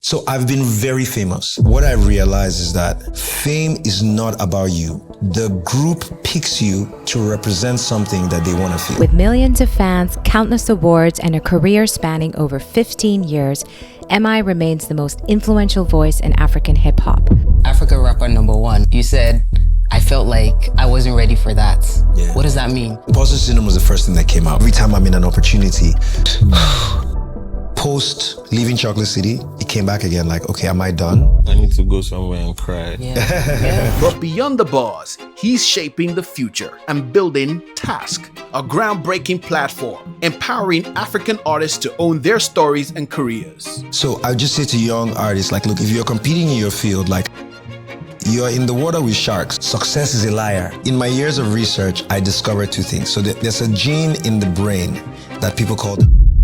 So I've been very famous. What I realized is that fame is not about you. The group picks you to represent something that they want to feel. With millions of fans, countless awards, and a career spanning over 15 years, MI remains the most influential voice in African hip-hop. Africa rapper #1. You said, I felt like I wasn't ready for that. Yeah. What does that mean? Imposter Syndrome was the first thing that came out. Every time I'm in an opportunity, post leaving Chocolate City, it came back again like, okay, am I done? I need to go somewhere and cry. Yeah. But beyond the bars, he's shaping the future and building TASCK, a groundbreaking platform, empowering African artists to own their stories and careers. So I just say to young artists, like, look, if you're competing in your field, like, you're in the water with sharks. Success is a liar. In my years of research, I discovered two things. So there's a gene in the brain that people call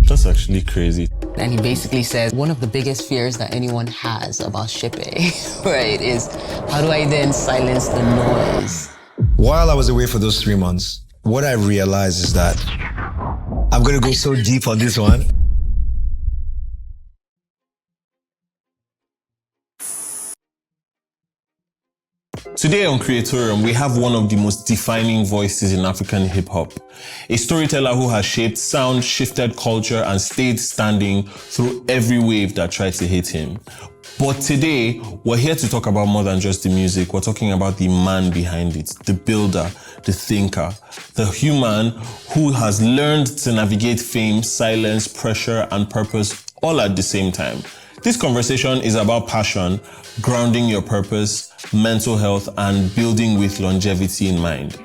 That's actually crazy. And he basically says, one of the biggest fears that anyone has about shipping, right, is how do I then silence the noise? While I was away for those 3 months, what I realized is that I'm going to go so deep on this one. Today on Creatorium, we have one of the most defining voices in African hip-hop. A storyteller who has shaped sound, shifted culture, and stayed standing through every wave that tried to hit him. But today, we're here to talk about more than just the music. We're talking about the man behind it, the builder, the thinker, the human who has learned to navigate fame, silence, pressure, and purpose all at the same time. This conversation is about passion, grounding your purpose, mental health, and building with longevity in mind.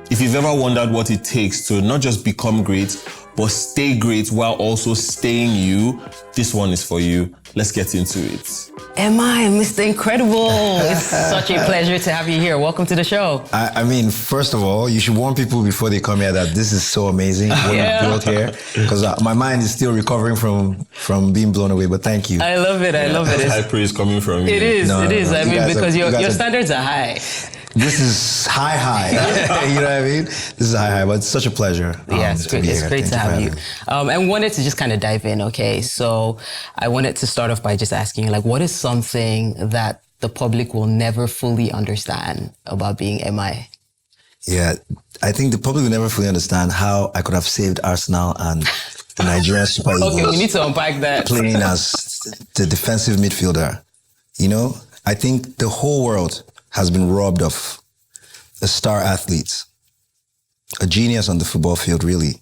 If you've ever wondered what it takes to not just become great, but stay great while also staying you, this one is for you. Let's get into it. MI, Mr. Incredible. It's such a pleasure to have you here. Welcome to the show. I mean, first of all, you should warn people before they come here that this is so amazing what you built here, because my mind is still recovering from being blown away, but thank you. I love it. I love it. High praise coming from you. It is. No, it is. no, I mean, because your are, standards are high. This is high. You know what I mean? This is high, but it's such a pleasure. Yeah, it's great. It's great to have you. Me. And wanted to just kind of dive in. Okay, so I wanted to start off by just asking you, like, what is something that the public will never fully understand about being MI? Yeah, I think the public will never fully understand how I could have saved Arsenal and the Nigerian Super Eagles. Okay, we need to unpack that. Playing as the defensive midfielder. You know, I think the whole world has been robbed of a star athlete, a genius on the football field, really.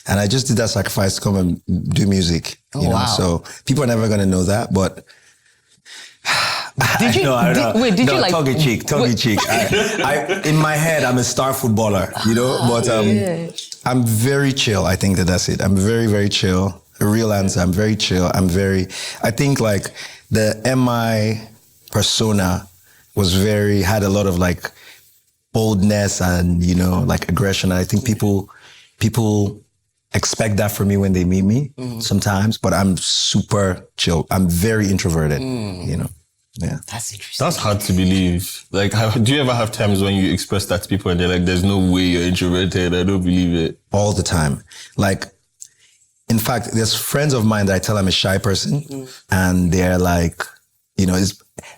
And I just did that sacrifice to come and do music, you know. Wow. So people are never going to know that, but Did you? Did you like? Tongue in cheek. In my head, I'm a star footballer, you know. But I'm very chill. I think that's it. I'm very, very chill. A real answer. I'm very chill. I think like the MI persona had a lot of like boldness and, you know, like aggression. And I think people expect that from me when they meet me sometimes, but I'm super chill. I'm very introverted, you know. Yeah. That's interesting. That's hard to believe. Like, do you ever have times when you express that to people and they're like, there's no way you're introverted? I don't believe it. All the time. Like, in fact, there's friends of mine that I tell I'm a shy person and they're like, you know,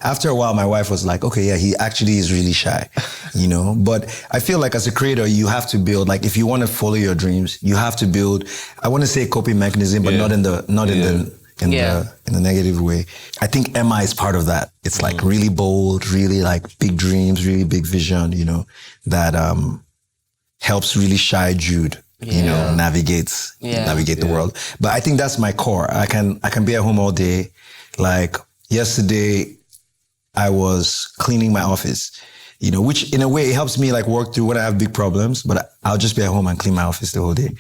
after a while, my wife was like, okay, yeah, he actually is really shy, you know? But I feel like as a creator, you have to build, like, if you want to follow your dreams, you have to build, I want to say coping mechanism, but not in the negative way. I think MI is part of that. It's like really bold, really like big dreams, really big vision, you know, that helps really shy Jude, you know, navigate the world. But I think that's my core. I can be at home all day. Like yesterday, I was cleaning my office, you know, which in a way it helps me like work through when I have big problems, but I'll just be at home and clean my office the whole day.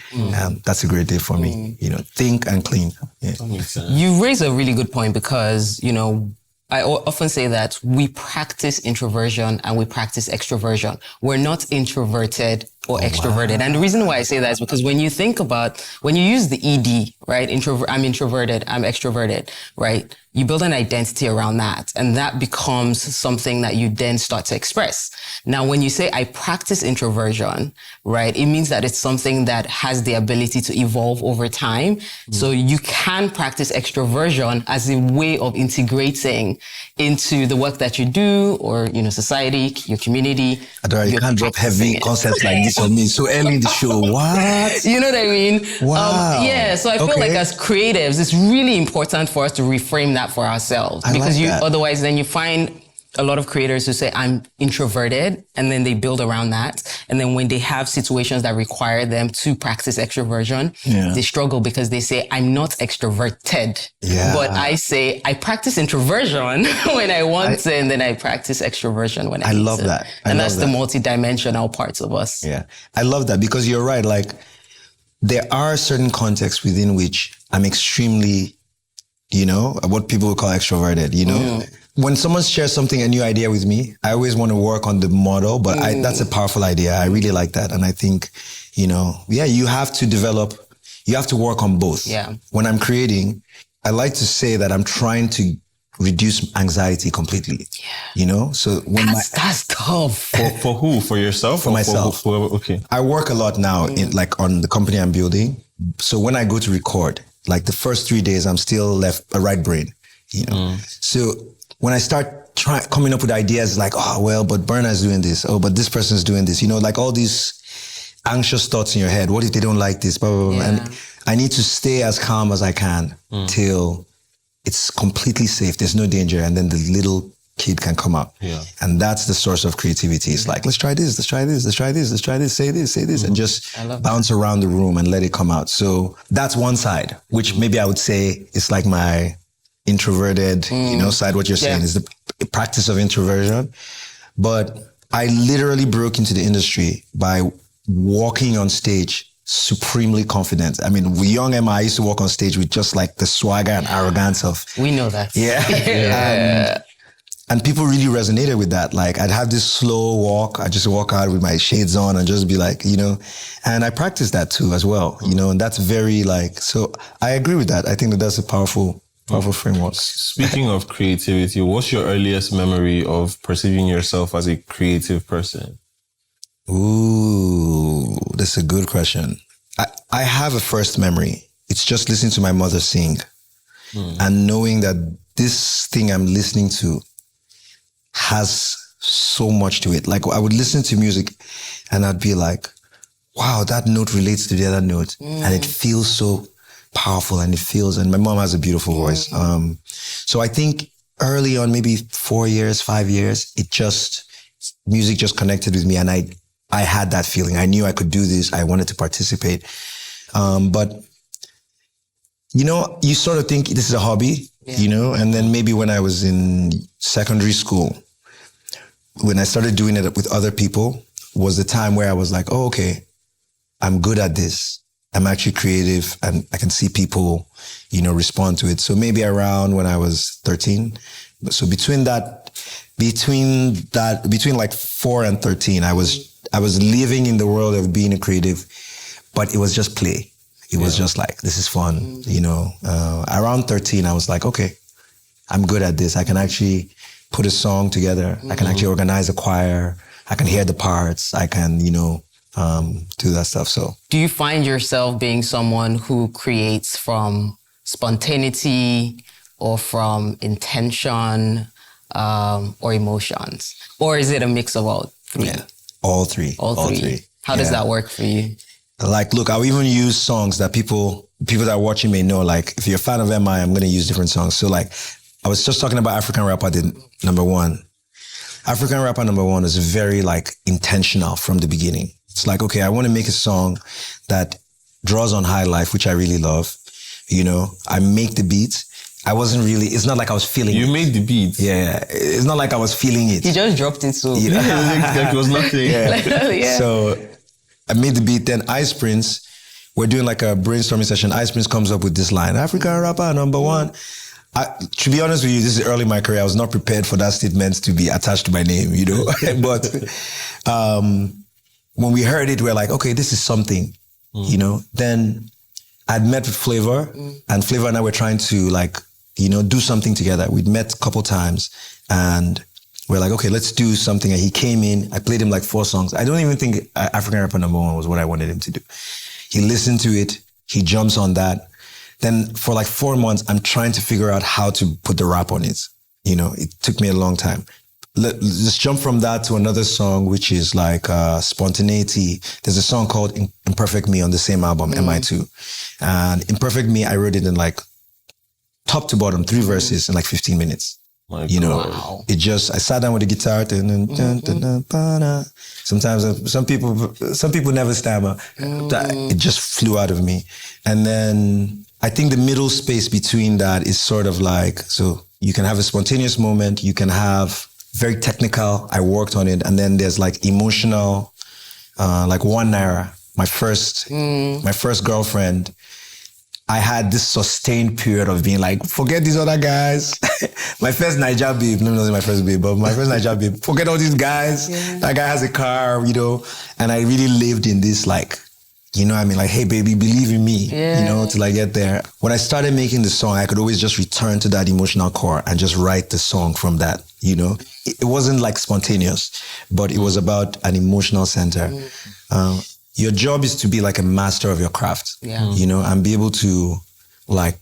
That's a great day for me, you know, think and clean. Yeah. That makes sense. You raise a really good point because, you know, I often say that we practice introversion and we practice extroversion. We're not introverted or extroverted. And the reason why I say that is because when you use the ED, right? I'm introverted, I'm extroverted, right? You build an identity around that, and that becomes something that you then start to express. Now, when you say I practice introversion, right, it means that it's something that has the ability to evolve over time. So you can practice extroversion as a way of integrating into the work that you do, or, society, your community. Adora, you can't drop heavy concepts like this on me so early in the show. What? You know what I mean? Wow. So I feel like as creatives, it's really important for us to reframe that for ourselves, because otherwise then you find a lot of creators who say I'm introverted, and then they build around that. And then when they have situations that require them to practice extroversion, they struggle because they say I'm not extroverted. Yeah. But I say I practice introversion when I want to, and then I practice extroversion when I need love to. that. And that's the multidimensional parts of us. Yeah. I love that, because you're right. Like, there are certain contexts within which I'm extremely, what people would call extroverted, When someone shares something, a new idea with me, I always want to work on the model, but that's a powerful idea. I really like that. And I think, you have to work on both. Yeah. When I'm creating, I like to say that I'm trying to reduce anxiety completely. Yeah. So when that's tough. For who? For yourself? For myself. Okay. I work a lot now on the company I'm building. So when I go to record, like the first 3 days, I'm still left a right brain, So when I start coming up with ideas like, but Burna's doing this. Oh, but this person's doing this. Like all these anxious thoughts in your head. What if they don't like this? Blah, blah, blah. Yeah. And I need to stay as calm as I can till it's completely safe. There's no danger. And then the little kid can come out. Yeah. And that's the source of creativity. It's like, let's try this, let's try this, let's try this, let's try this, say this, and just bounce around the room and let it come out. So that's one side, which maybe I would say is like my introverted, side. What you're saying is the practice of introversion. But I literally broke into the industry by walking on stage supremely confident. I mean, young Emma, I used to walk on stage with just like the swagger and arrogance of... We know that. Yeah. And people really resonated with that. Like, I'd have this slow walk. I just walk out with my shades on and just be like, and I practice that too as well, and that's very so I agree with that. I think that's a powerful framework. Speaking of creativity, what's your earliest memory of perceiving yourself as a creative person? Ooh, that's a good question. I have a first memory. It's just listening to my mother sing and knowing that this thing I'm listening to has so much to it. Like, I would listen to music and I'd be like, wow, that note relates to the other note. And it feels so powerful, and and my mom has a beautiful voice. So I think early on, maybe 4 years, 5 years, music just connected with me, and I had that feeling. I knew I could do this. I wanted to participate. But, you sort of think this is a hobby, and then maybe when I was in secondary school, when I started doing it with other people, was the time where I was like, oh, okay, I'm good at this. I'm actually creative, and I can see people, respond to it. So maybe around when I was 13. So between like 4 and 13, I was living in the world of being a creative, but it was just play. It was just like, this is fun, around 13, I was like, okay, I'm good at this. I can actually put a song together. I can actually organize a choir. I can hear the parts. I can, do that stuff. So, do you find yourself being someone who creates from spontaneity or from intention or emotions? Or is it a mix of all three? Yeah, all three. All three. How does that work for you? Like, look, I'll even use songs that people that are watching may know. Like, if you're a fan of MI, I'm going to use different songs. So, like, I was just talking about African Rapper number one. African Rapper number one is very, intentional from the beginning. It's like, okay, I want to make a song that draws on high life, which I really love. I make the beat. It's not like I was feeling it. You made the beat. Yeah. It's not like I was feeling it. You just dropped it so. Like it was nothing. Yeah. So I made the beat. Then Ice Prince, we're doing like a brainstorming session. Ice Prince comes up with this line, African Rapper number one. To be honest with you, this is early in my career. I was not prepared for that statement to be attached to my name, But when we heard it, we're like, okay, this is something, you know. Then I'd met with Flavor, and Flavor and I were trying to like, you know, do something together. We'd met a couple times, and we're like, okay, let's do something. And he came in, I played him like 4 songs. I don't even think African Rapper #1 was what I wanted him to do. He listened to it, he jumps on that. Then for like 4 months, I'm trying to figure out how to put the rap on it. You know, it took me a long time. Let's jump from that to another song, which is like Spontaneity. There's a song called Imperfect Me on the same album, MI2. And Imperfect Me, I wrote it in like top to bottom, 3 verses in like 15 minutes. You know, it just, I sat down with the guitar, sometimes some people never stammer. It just flew out of me. And then I think the middle space between that is sort of like, so you can have a spontaneous moment, you can have very technical, I worked on it, and then there's like emotional, like 1 Naira, my first girlfriend. I had this sustained period of being like, forget these other guys. My first Naija babe, no, not my first babe, but my first Naija babe, forget all these guys. Yeah. That guy has a car, you know, and I really lived in this like, you know what I mean? Like, hey, baby, believe in me, you know, till I get there. When I started making the song, I could always just return to that emotional core and just write the song from that, you know? It wasn't like spontaneous, but it was about an emotional center. Your job is to be like a master of your craft, you know, and be able to like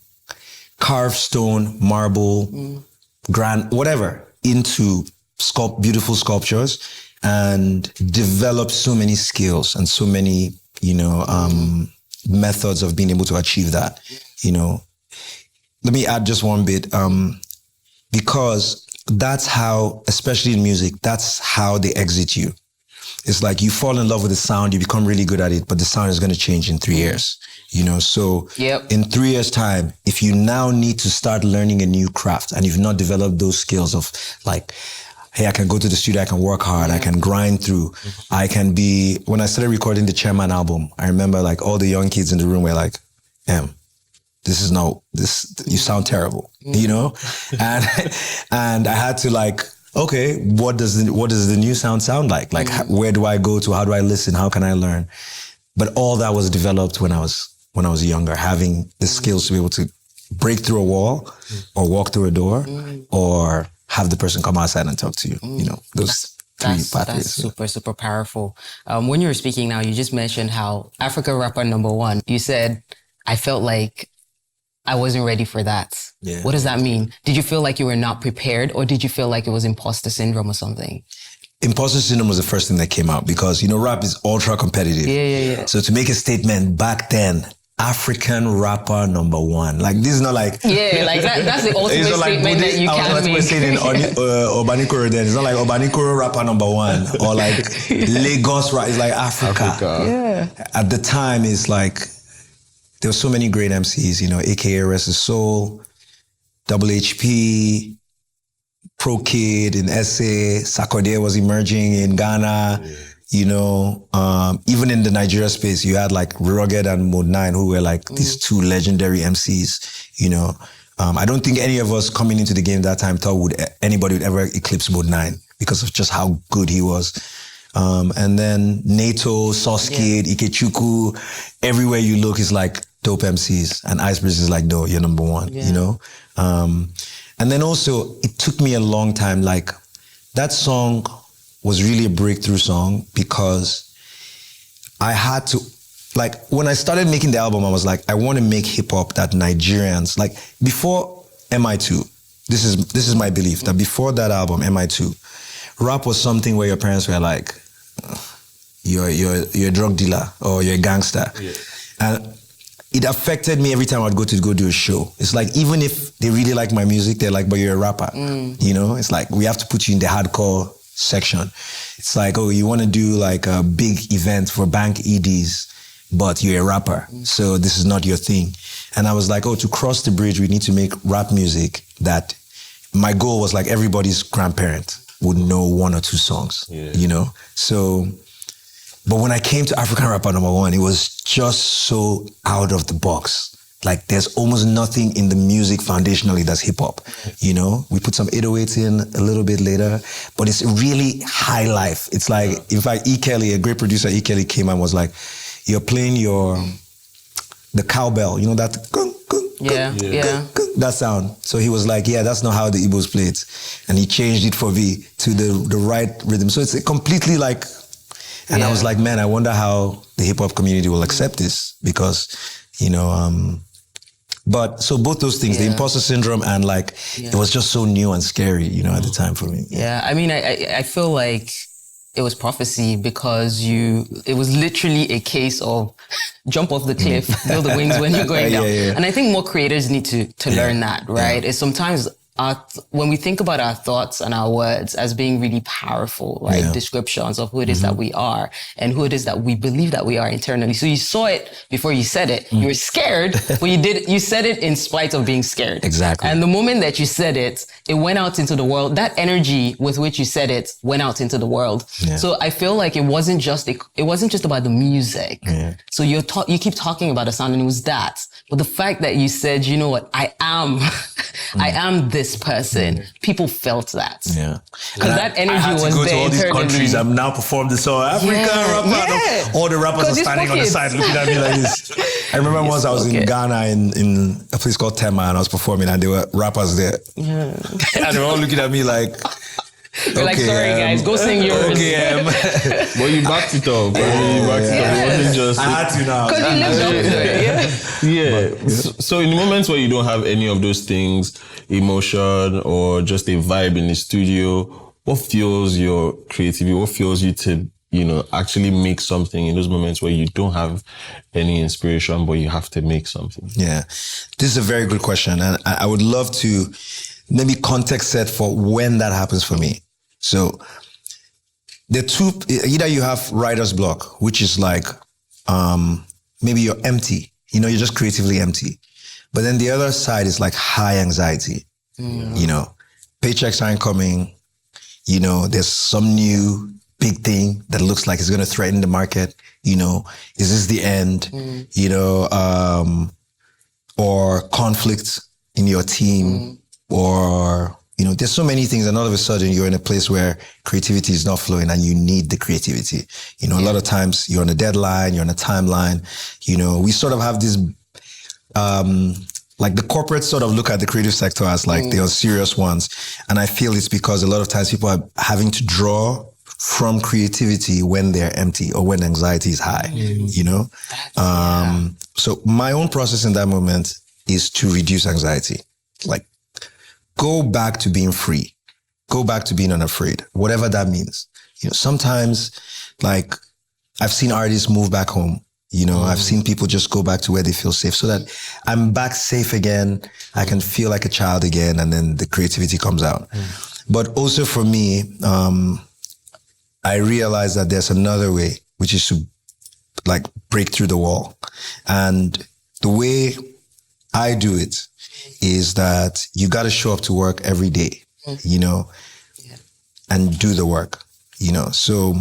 carve stone, marble, granite, whatever, into beautiful sculptures and develop so many skills and so many, you know, methods of being able to achieve that, you know. Let me add just one bit, because that's how, especially in music, that's how they exit you. It's like you fall in love with the sound, you become really good at it, but the sound is going to change in 3 years, you know? So in 3 years' time, if you now need to start learning a new craft and you've not developed those skills of like, hey, I can go to the studio, I can work hard, I can grind through, I can be, when I started recording the Chairman album, I remember like all the young kids in the room were like, you sound terrible, you know? And I had to like, okay, what does the new sound like? Like, where do I go to? How do I listen? How can I learn? But all that was developed when I was younger, having the skills to be able to break through a wall or walk through a door or have the person come outside and talk to you. You know, those three pathways. That's super powerful. When you were speaking now, you just mentioned how Africa Rapper #1, you said, I felt like I wasn't ready for that. Yeah. What does that mean? Did you feel like you were not prepared, or did you feel like it was imposter syndrome or something? Imposter syndrome was the first thing that came out because, you know, rap is ultra competitive. Yeah. So to make a statement back then, African Rapper #1, like this is not like... Yeah, like that's the ultimate statement that you can make. I was saying in Obanikoro then, it's not like Obanikoro Rapper #1 or like Lagos rap, it's like Africa. Yeah. At the time, it's like... There were so many great MCs, you know, AKA Rest of Soul, Double HP, Pro Kid in SA, Sarkodie was emerging in Ghana, you know, even in the Nigeria space, you had like Rugged and Mode 9 who were like these 2 legendary MCs, you know. I don't think any of us coming into the game that time thought anybody would ever eclipse Mode 9 because of just how good he was. And then NATO, Soskid, Ikechukwu, everywhere you look is like dope MCs, and Icebreeze is like, no, you're #1, you know? And then also, it took me a long time, like, that song was really a breakthrough song because I had to, like, when I started making the album, I was like, I want to make hip-hop that Nigerians, like, before MI2, this is my belief, that before that album, MI2, rap was something where your parents were like, you're a drug dealer or you're a gangster. Yeah. And it affected me every time I'd go do a show. It's like, even if they really like my music, they're like, but you're a rapper. You know, it's like, we have to put you in the hardcore section. It's like, oh, you want to do like a big event for bank EDs, but you're a rapper. So this is not your thing. And I was like, oh, to cross the bridge, we need to make rap music that my goal was like everybody's grandparent would know 1 or 2 songs, you know? So, but when I came to African Rapper #1, it was just so out of the box. like there's almost nothing in the music foundationally that's hip hop. You know, we put some 808s in a little bit later, but it's really high life. It's like, in fact, E. Kelly, a great producer, E. Kelly came and was like, you're playing the cowbell, you know, that that sound. So he was like, yeah, that's not how the Igbos play it. And he changed it for me to the right rhythm. So it's completely like, and I was like, man, I wonder how the hip hop community will accept this, because, you know, but so both those things, the imposter syndrome and like, it was just so new and scary, you know, at the time for me. Yeah, I mean, I feel like it was prophecy, because it was literally a case of jump off the cliff, build the wings when you're going down. And I think more creators need to learn that, right? It's sometimes when we think about our thoughts and our words as being really powerful, right? Descriptions of who it is that we are and who it is that we believe that we are internally. So you saw it before you said it. You were scared, but you said it in spite of being scared. Exactly. And the moment that you said it, it went out into the world. That energy with which you said it went out into the world. Yeah. So I feel like it wasn't just about the music. Yeah. So you keep talking about the sound, and it was that. But the fact that you said, you know what, I am this person. People felt that. Yeah. Because that energy was there. I had to go to all these countries. I'm now performed this song. Africa rapper. All the rappers are standing on the side looking at me like this. I remember once I was in Ghana in a place called Tema, and I was performing, and there were rappers there. Yeah. And they were all looking at me like, we're like, sorry guys, go sing yours. Okay, but you backed it up. You backed it up. It wasn't just... I had to now. Because you lived up to it, Yeah. So in the moments where you don't have any of those things, emotion or just a vibe in the studio, what fuels your creativity? What fuels you to, you know, actually make something in those moments where you don't have any inspiration, but you have to make something? Yeah. This is a very good question. And I would love to maybe context set for when that happens for me. So the two, either you have writer's block, which is like, maybe you're empty, you know, you're just creatively empty. But then the other side is like high anxiety, you know, paychecks aren't coming, you know, there's some new big thing that looks like it's going to threaten the market, you know, is this the end, you know, or conflict in your team, or, you know, there's so many things, and all of a sudden you're in a place where creativity is not flowing and you need the creativity. You know, a lot of times you're on a deadline, you're on a timeline, you know, we sort of have this, like the corporates sort of look at the creative sector as like they are serious ones. And I feel it's because a lot of times people are having to draw from creativity when they're empty or when anxiety is high, you know? So my own process in that moment is to reduce anxiety. Like, go back to being free. Go back to being unafraid, whatever that means. You know, sometimes, like, I've seen artists move back home. You know, I've seen people just go back to where they feel safe, so that I'm back safe again. I can feel like a child again, and then the creativity comes out. But also for me, I realized that there's another way, which is to like break through the wall. And the way I do it is that you got to show up to work every day, you know, and do the work, you know. So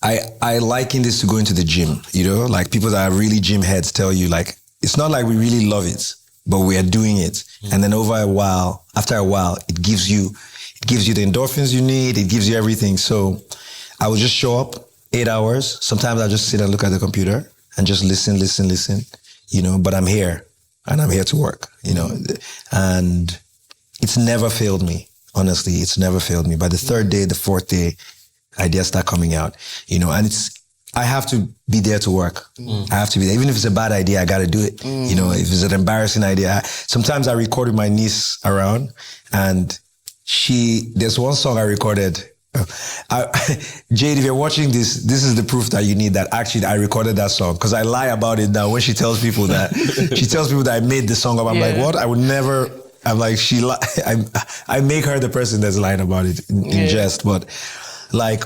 I liken this to going to the gym, you know, like people that are really gym heads tell you, like, it's not like we really love it, but we are doing it. And then after a while, it gives you the endorphins you need. It gives you everything. So I would just show up 8 hours. Sometimes I just sit and look at the computer and just listen, you know, but I'm here and I'm here to work, you know, and it's never failed me. Honestly, it's never failed me. By the third day, the fourth day, ideas start coming out, you know, and I have to be there to work. I have to be there. Even if it's a bad idea, I got to do it. You know, if it's an embarrassing idea, sometimes I record with my niece around, and there's one song I recorded. Jade, if you're watching this is the proof that you need, that actually I recorded that song, because I lie about it now when she tells people that. She tells people that I made the song up. I'm like, what? I would never. I'm like, I make her the person that's lying about it in jest, but like,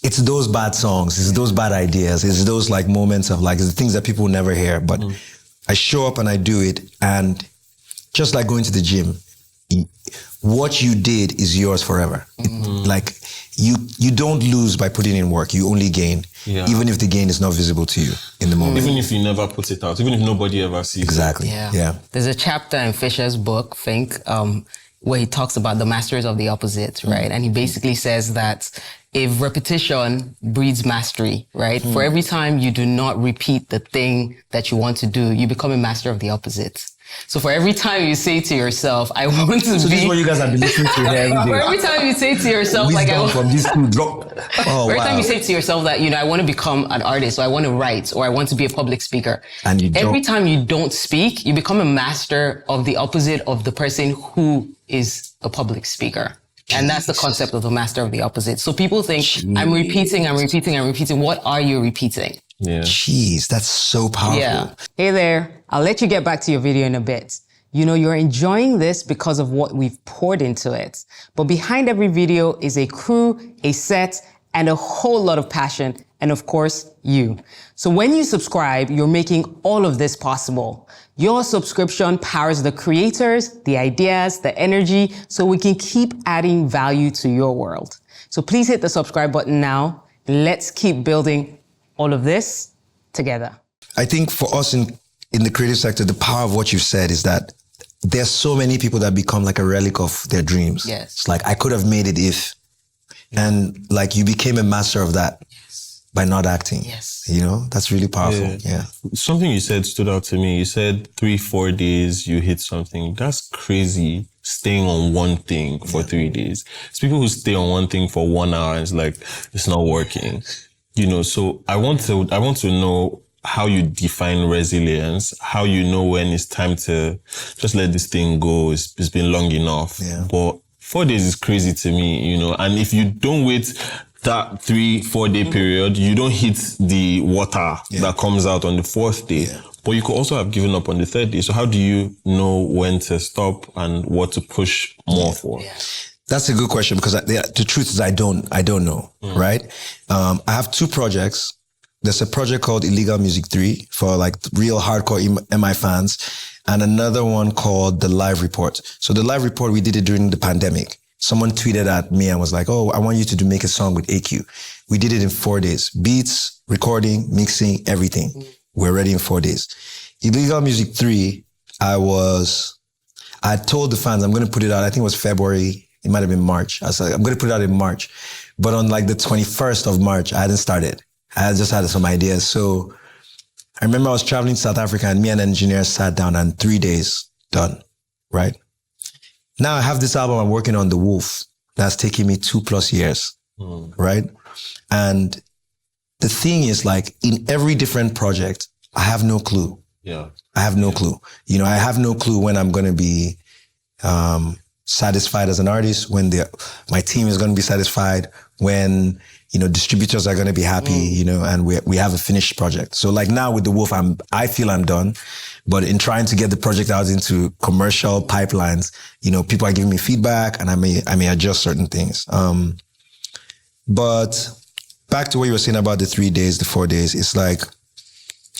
it's those bad songs, it's those bad ideas, it's those like moments of like, it's the things that people never hear, but I show up and I do it. And just like going to the gym, what you did is yours forever. Like you don't lose by putting in work. You only gain, even if the gain is not visible to you in the moment. Even if you never put it out, even if nobody ever sees Exactly. it. Yeah. There's a chapter in Fisher's book, Think, where he talks about the masters of the opposite, right? And he basically says that if repetition breeds mastery, right? For every time you do not repeat the thing that you want to do, you become a master of the opposite. So for every time you say to yourself, I want to be... So this is what you guys have been listening to here every day. For every time you say to yourself, like, I want... from this school drop. Oh, Every wow. time you say to yourself that, I want to become an artist, or I want to write, or I want to be a public speaker. And you every don't. time you don't speak, you become a master of the opposite of the person who is a public speaker. And that's the concept of the master of the opposite. So people think, I'm repeating. What are you repeating? Yeah. Jeez, that's so powerful. Yeah. Hey there. I'll let you get back to your video in a bit. You're enjoying this because of what we've poured into it. But behind every video is a crew, a set, and a whole lot of passion. And of course, you. So when you subscribe, you're making all of this possible. Your subscription powers the creators, the ideas, the energy, so we can keep adding value to your world. So please hit the subscribe button now. Let's keep building all of this together. I think for us in the creative sector, the power of what you've said is that there's so many people that become like a relic of their dreams. Yes. It's like, I could have made it if, and like you became a master of that by not acting. Yes. That's really powerful. Yeah. Something you said stood out to me. You said 3-4 days you hit something. That's crazy. Staying on one thing for 3 days. It's people who stay on one thing for 1 hour and it's like, it's not working. So I want to know how you define resilience, how you know when it's time to just let this thing go. It's been long enough. Yeah. But 4 days is crazy to me, and if you don't wait that 3-4 day period, you don't hit the water that comes out on the 4th day. Yeah. But you could also have given up on the 3rd day. So how do you know when to stop and what to push more for? Yeah. That's a good question because the truth is I don't know, right? I have 2 projects. There's a project called Illegal Music 3 for like real hardcore MI fans, and another one called The Live Report. So The Live Report, we did it during the pandemic. Someone tweeted at me and was like, oh, I want you to make a song with AQ. We did it in 4 days. Beats, recording, mixing, everything. We're ready in 4 days. Illegal Music 3, I told the fans I'm going to put it out. I think it was February. It might have been March. I was like, I'm going to put it out in March. But on like the 21st of March, I hadn't started. I just had some ideas. So I remember I was traveling to South Africa and me and an engineer sat down and 3 days done, right? Now I have this album I'm working on, The Wolf, that's taking me 2+ years, right? And the thing is like in every different project, I have no clue. Yeah. I have no clue. I have no clue when I'm going to be satisfied as an artist, when my team is going to be satisfied, when distributors are going to be happy, and we have a finished project. So like now with The Wolf, I feel I'm done, but in trying to get the project out into commercial pipelines, people are giving me feedback and I may adjust certain things. But back to what you were saying about the 3 days, the 4 days, it's like,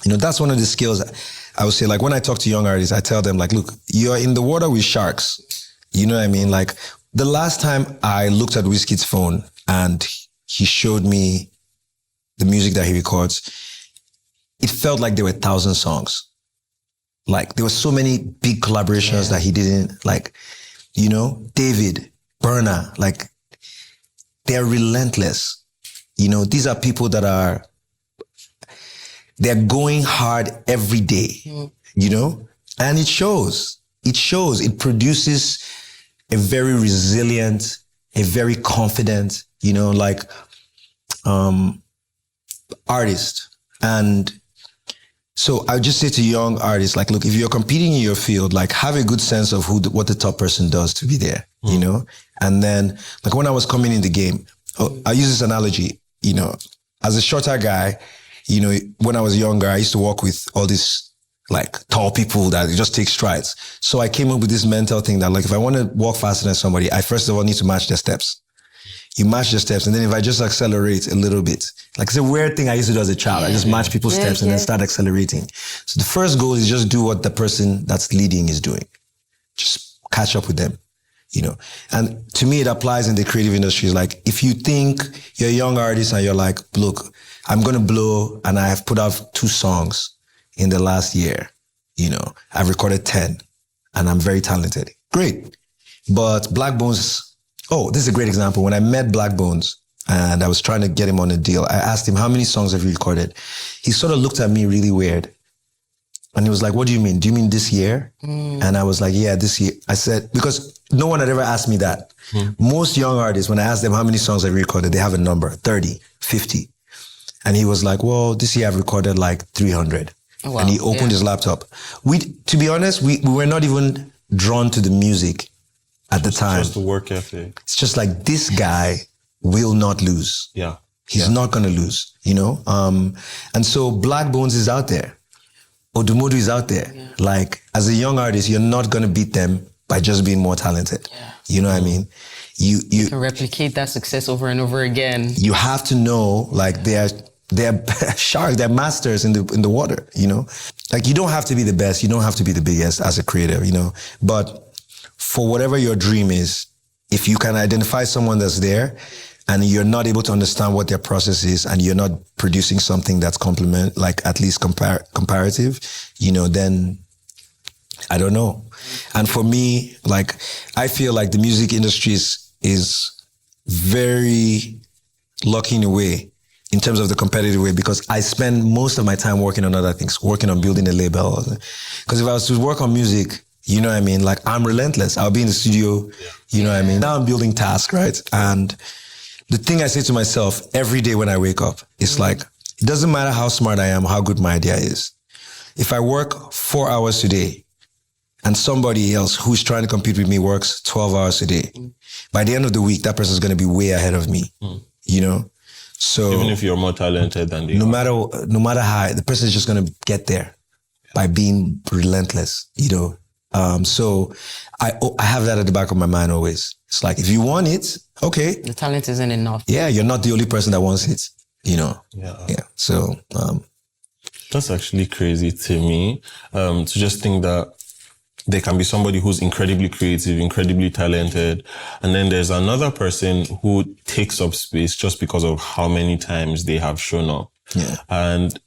that's one of the skills I would say, like when I talk to young artists, I tell them like, look, you're in the water with sharks. You know what I mean? Like the last time I looked at Wizkid's phone and he showed me the music that he records, it felt like there were 1,000 songs. Like there were so many big collaborations that he didn't, like, David, Burna, like they're relentless. These are people that they're going hard every day, and it shows. It produces a very resilient, a very confident, artist. And so I would just say to young artists, like, look, if you're competing in your field, like have a good sense of what the top person does to be there, And then like when I was coming in the game, I use this analogy, as a shorter guy, when I was younger, I used to walk with all these like tall people that just take strides. So I came up with this mental thing that like, if I want to walk faster than somebody, I first of all need to match their steps. You match their steps. And then if I just accelerate a little bit, like it's a weird thing I used to do as a child. I just match people's steps and then start accelerating. So the first goal is just do what the person that's leading is doing. Just catch up with them. you know. And to me, it applies in the creative industry. Like, if you think you're a young artist and you're like, look, I'm going to blow, and I have put out 2 songs in the last year, you know, I've recorded 10 and I'm very talented. Great. But Black Bones, this is a great example. When I met Black Bones and I was trying to get him on a deal, I asked him, how many songs have you recorded? He sort of looked at me really weird. And he was like, what do you mean? Do you mean this year? And I was like, yeah, this year. I said, because no one had ever asked me that. Most young artists, when I ask them how many songs have you recorded, they have a number, 30, 50. And he was like, well, this year I've recorded like 300. Oh, wow. And he opened his laptop. To be honest, we were not even drawn to the music at the time. Just the work ethic. It's just like, this guy will not lose. Yeah. He's not going to lose, you know? And so Black Bones is out there. Odumodu is out there. Yeah. Like, as a young artist, you're not going to beat them by just being more talented. Yeah. You know what I mean? You can replicate that success over and over again. You have to know, like, they're sharks, they're masters in the water, you know? Like, you don't have to be the best, you don't have to be the biggest as a creator, you know? But for whatever your dream is, if you can identify someone that's there and you're not able to understand what their process is and you're not producing something that's like at least comparative, you know, then I don't know. And for me, like, I feel like the music industry is very lucky in a way, in terms of the competitive way, because I spend most of my time working on other things, working on building a label. Because if I was to work on music, you know what I mean? Like, I'm relentless. I'll be in the studio, you know what I mean? Now I'm building TASCK, right? And the thing I say to myself every day when I wake up is like, it doesn't matter how smart I am, how good my idea is. If I work 4 hours today and somebody else who's trying to compete with me works 12 hours a day, by the end of the week, that person's going to be way ahead of me, you know? So even if you're more talented than they no matter how, the person is just going to get there by being relentless, you know? So I have that at the back of my mind always. It's like, if you want it, okay. The talent isn't enough. Yeah, you're not the only person that wants it, you know? Yeah. So, that's actually crazy to me, to just think that there can be somebody who's incredibly creative, incredibly talented, and then there's another person who takes up space just because of how many times they have shown up. Yeah. And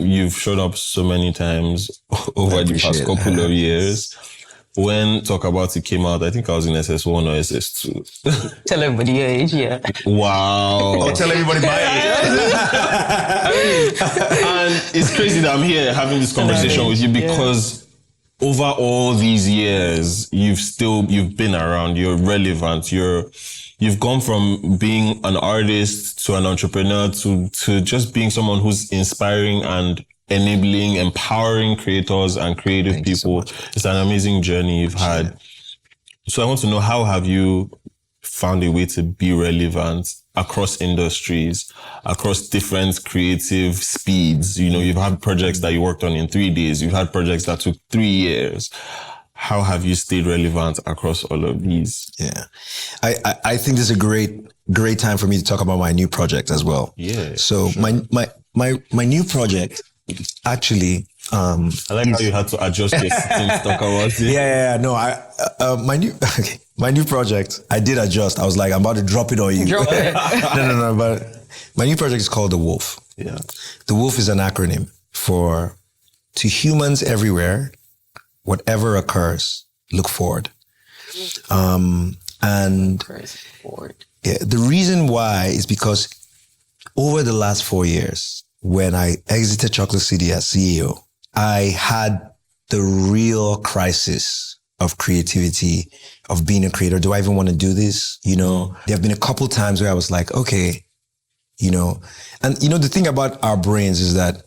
you've shown up so many times over the past couple of years. When Talk About It came out, I think I was in SS1 or SS2. Tell everybody your age, yeah. Wow. I'll tell everybody my age. And it's crazy that I'm here having this conversation with you, because over all these years, you've been around, you're relevant, you've gone from being an artist to an entrepreneur to just being someone who's inspiring and enabling, empowering creators and creative people. So it's an amazing journey you've had. So I want to know, how have you found a way to be relevant across industries, across different creative speeds? You know, you've had projects that you worked on in 3 days. You've had projects that took 3 years. How have you stayed relevant across all of these? Yeah. I think this is a great time for me to talk about my new project as well. Yeah. So sure. my new project, actually, I like how you had to adjust your settings to talk about it. Yeah. No, my new project, I did adjust. I was like, I'm about to drop it on you. Drop it. No. But my new project is called The Wolf. Yeah. The Wolf is an acronym for, to humans everywhere, whatever occurs, look forward. And the reason why is because over the last 4 years, when I exited Chocolate City as CEO, I had the real crisis of creativity, of being a creator. Do I even want to do this? You know, there have been a couple times where I was like, okay, you know, and you know, the thing about our brains is that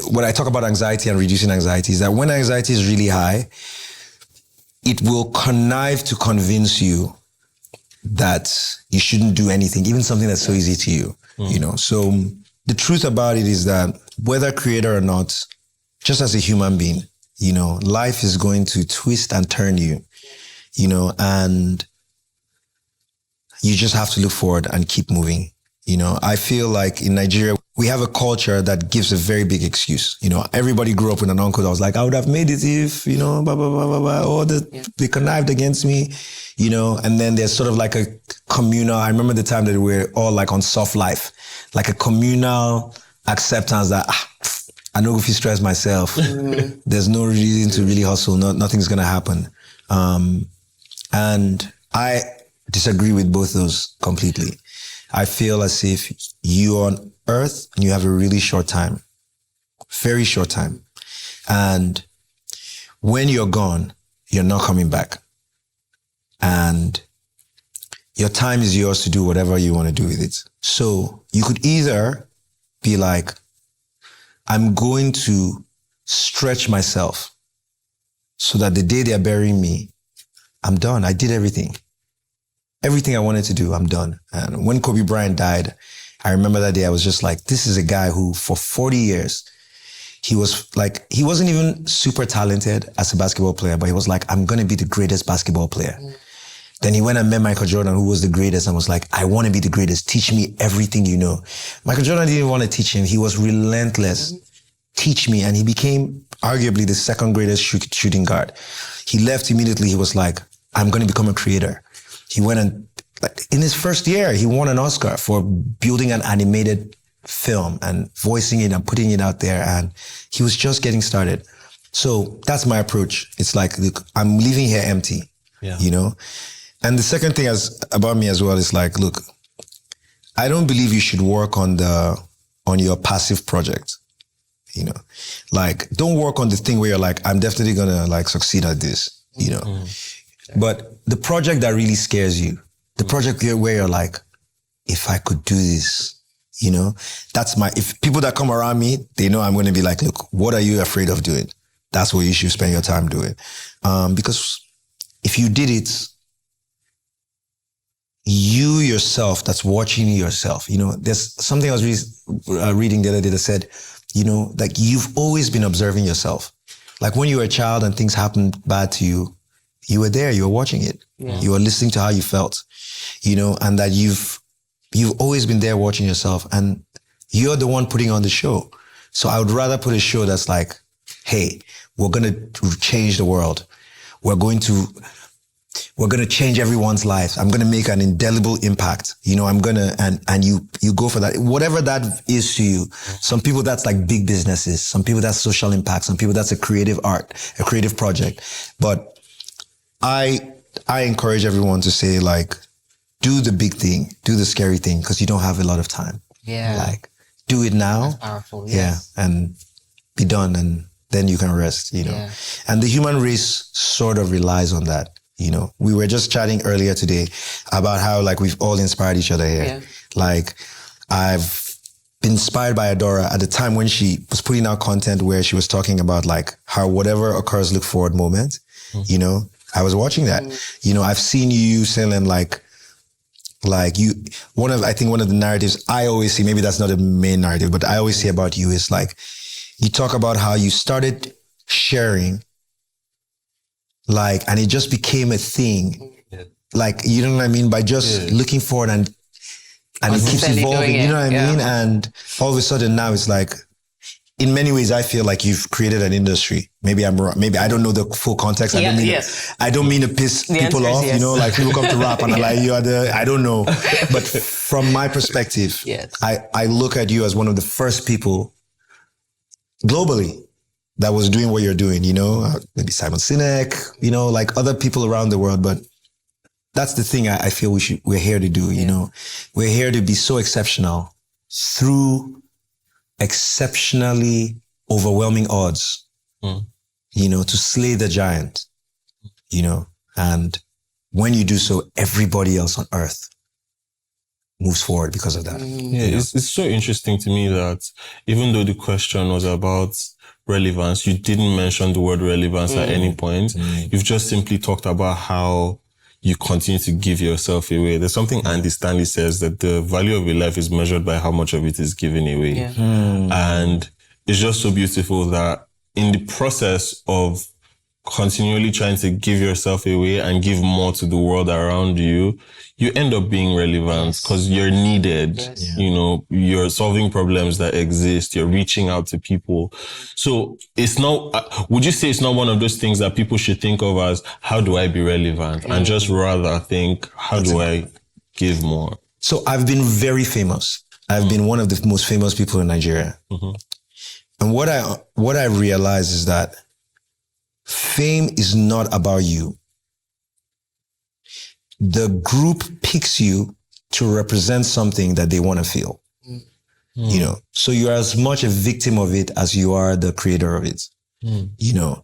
when I talk about anxiety and reducing anxiety, is that when anxiety is really high, it will connive to convince you that you shouldn't do anything, even something that's so easy to you, you know. So the truth about it is that whether creator or not, just as a human being, you know, life is going to twist and turn you, you know, and you just have to look forward and keep moving. You know, I feel like in Nigeria, we have a culture that gives a very big excuse. You know, everybody grew up with an uncle that was like, I would have made it if, you know, blah, blah, blah, blah, blah, or they connived against me, you know, and then there's sort of like a communal, I remember the time that we were all like on soft life, like a communal acceptance that, I know if you stress myself, there's no reason to really hustle, nothing's going to happen. And I disagree with both those completely. I feel as if you're on Earth and you have a really short time, very short time. And when you're gone, you're not coming back. And your time is yours to do whatever you want to do with it. So you could either be like, I'm going to stretch myself so that the day they're burying me, I'm done. I did everything. Everything I wanted to do, I'm done. And when Kobe Bryant died, I remember that day I was just like, this is a guy who for 40 years, he wasn't even super talented as a basketball player, but he was like, I'm going to be the greatest basketball player. Then he went and met Michael Jordan, who was the greatest, and was like, I want to be the greatest. Teach me everything you know. Michael Jordan didn't want to teach him. He was relentless. Teach me. And he became arguably the second greatest shooting guard. He left immediately. He was like, I'm going to become a creator. He went and, in his first year, he won an Oscar for building an animated film and voicing it and putting it out there. And he was just getting started. So that's my approach. It's like, look, I'm leaving here empty, you know? And the second thing about me as well is like, look, I don't believe you should work on your passive project, you know? Like, don't work on the thing where you're like, I'm definitely gonna like succeed at this, you know? But the project that really scares you, the project where you're like, if I could do this, you know, if people that come around me, they know I'm going to be like, look, what are you afraid of doing? That's what you should spend your time doing. Because if you did it, you yourself, that's watching yourself, you know, there's something I was reading the other day that said, you know, like you've always been observing yourself. Like when you were a child and things happened bad to you, you were there, you were watching it. Yeah. You were listening to how you felt, you know, and that you've always been there watching yourself and you're the one putting on the show. So I would rather put a show that's like, hey, we're going to change the world. We're going to change everyone's life. I'm going to make an indelible impact. You know, I'm going to, and you go for that. Whatever that is to you. Some people that's like big businesses. Some people that's social impact. Some people that's a creative art, a creative project. But I encourage everyone to say like, do the big thing, do the scary thing, because you don't have a lot of time. Yeah. Like, do it now. That's powerful. Yes. Yeah. And be done, and then you can rest, you know. Yeah. And the human race sort of relies on that. You know, we were just chatting earlier today about how like we've all inspired each other here. Yeah. Like I've been inspired by Adora at the time when she was putting out content where she was talking about like how whatever occurs, look forward moment, you know. I was watching that. You know, I've seen you selling like you, one of the narratives I always see, maybe that's not the main narrative, but I always see about you is like, you talk about how you started sharing, like, and it just became a thing. Like, you know what I mean? By just looking forward and it keeps evolving, you know what I mean? And all of a sudden now it's like, in many ways, I feel like you've created an industry. Maybe I'm wrong. Maybe I don't know the full context. I don't mean to piss people off. You know, like people come to rap and I'm like, I don't know. But from my perspective, I look at you as one of the first people globally that was doing what you're doing, you know, maybe Simon Sinek, you know, like other people around the world. But that's the thing I feel we're here to do, you know. We're here to be so exceptional through exceptionally overwhelming odds, you know, to slay the giant, you know, and when you do so, everybody else on earth moves forward because of that. It's so interesting to me that even though the question was about relevance, you didn't mention the word relevance at any point. You've just simply talked about how you continue to give yourself away. There's something Andy Stanley says, that the value of a life is measured by how much of it is given away. And it's just so beautiful that in the process of continually trying to give yourself away and give more to the world around you, you end up being relevant because you're needed. Yes. You know, you're solving problems that exist. You're reaching out to people. So it's not, would you say it's not one of those things that people should think of as, how do I be relevant? And just rather think, how do I give more? So I've been very famous. I've been one of the most famous people in Nigeria. And what I realized is that fame is not about you. The group picks you to represent something that they want to feel. You know, so you're as much a victim of it as you are the creator of it. You know,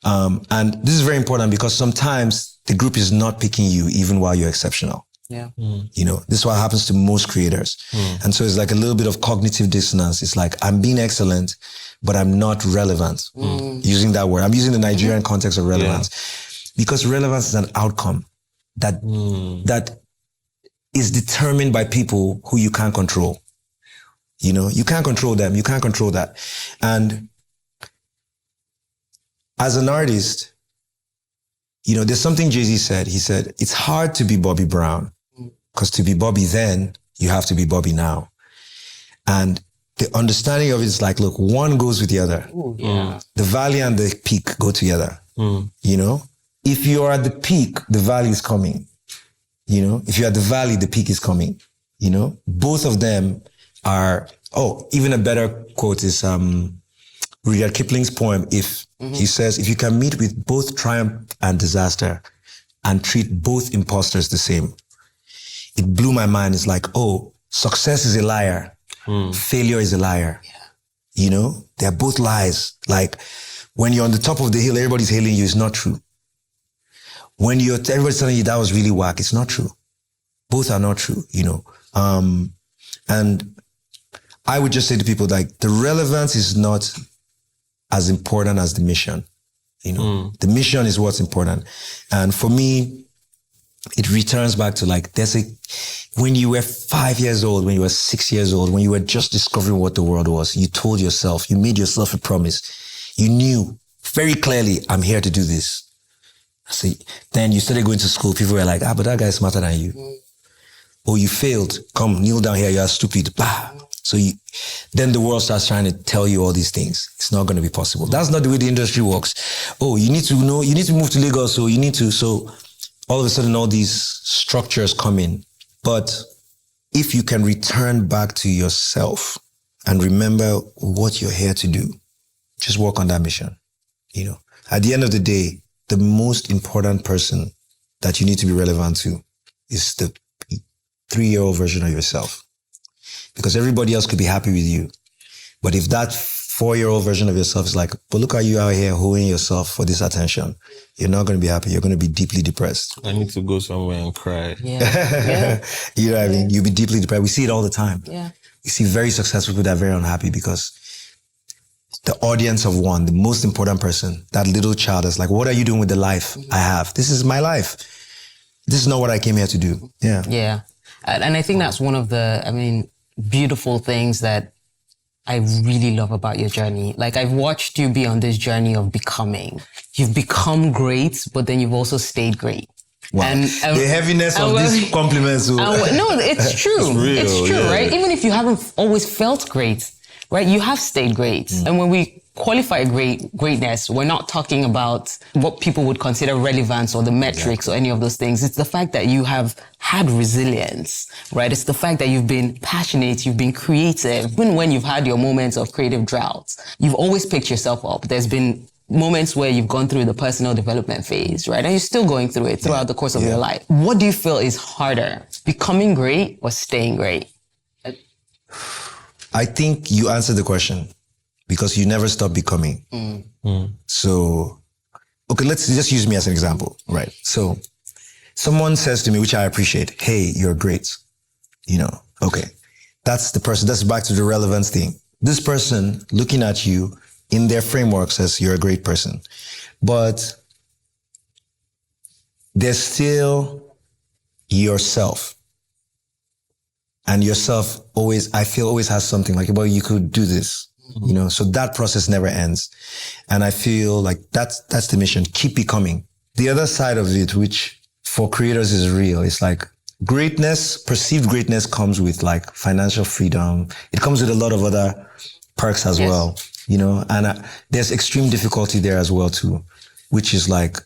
and this is very important because sometimes the group is not picking you even while you're exceptional. Yeah. You know, this is what happens to most creators. And so it's like a little bit of cognitive dissonance. It's like, I'm being excellent, but I'm not relevant. Using that word. I'm using the Nigerian context of relevance because relevance is an outcome that is determined by people who you can't control. You know, you can't control them. You can't control that. And as an artist, you know, there's something Jay-Z said. He said, it's hard to be Bobby Brown because to be Bobby then, you have to be Bobby now. And the understanding of it is like, look, one goes with the other. The valley and the peak go together. You know, if you're at the peak, the valley is coming. You know, if you're at the valley, the peak is coming. You know, both of them are, even a better quote is Rudyard Kipling's poem, If. He says, if you can meet with both triumph and disaster and treat both imposters the same. It blew my mind. It's like, success is a liar. Failure is a liar. You know, they're both lies. Like when you're on the top of the hill, everybody's hailing you. It's not true. When everybody's telling you that was really whack, it's not true. Both are not true, you know. And I would just say to people, like, the relevance is not as important as the mission. You know, the mission is what's important. And for me, it returns back to like, when you were 5 years old, when you were 6 years old, when you were just discovering what the world was, you told yourself, you made yourself a promise. You knew very clearly, I'm here to do this. See, then you started going to school. People were like, but that guy's smarter than you. Oh, you failed. Come, kneel down here. You are stupid. Bah. So then the world starts trying to tell you all these things. It's not going to be possible. That's not the way the industry works. Oh, you need to move to Lagos. So all of a sudden all these structures come in. But if you can return back to yourself and remember what you're here to do, just work on that mission. You know, at the end of the day, the most important person that you need to be relevant to is the 3-year-old version of yourself. Because everybody else could be happy with you. But if that 4-year-old version of yourself is like, but look how you out here holding yourself for this attention, you're not going to be happy. You're going to be deeply depressed. I need to go somewhere and cry. Yeah. You know what I mean? You'll be deeply depressed. We see it all the time. Yeah. You see very successful people that are very unhappy because the audience of one, the most important person, that little child is like, what are you doing with the life I have? This is my life. This is not what I came here to do. Yeah. Yeah. And I think that's one of the, beautiful things that I really love about your journey. Like, I've watched you be on this journey of becoming. You've become great, but then you've also stayed great. Wow. And the heaviness of these compliments. no, it's true. It's real, it's true, yeah. right? Even if you haven't always felt great, right? You have stayed great. And when we qualify greatness, we're not talking about what people would consider relevance or the metrics or any of those things. It's the fact that you have had resilience, right? It's the fact that you've been passionate, you've been creative. Even when you've had your moments of creative droughts, you've always picked yourself up. There's been moments where you've gone through the personal development phase, right? And you're still going through it throughout the course of your life. What do you feel is harder, becoming great or staying great? I think you answered the question because you never stop becoming. So, okay, let's just use me as an example, right? So someone says to me, which I appreciate, hey, you're great. You know, okay. That's the person, that's back to the relevance thing. This person looking at you in their framework says you're a great person, but there's still yourself. And yourself always, I feel, always has something like, well, you could do this. you know, so that process never ends. And I feel like that's the mission. Keep becoming. The other side of it, which for creators is real, it's like greatness, perceived greatness comes with like financial freedom. It comes with a lot of other perks as well, you know, and there's extreme difficulty there as well too, which is like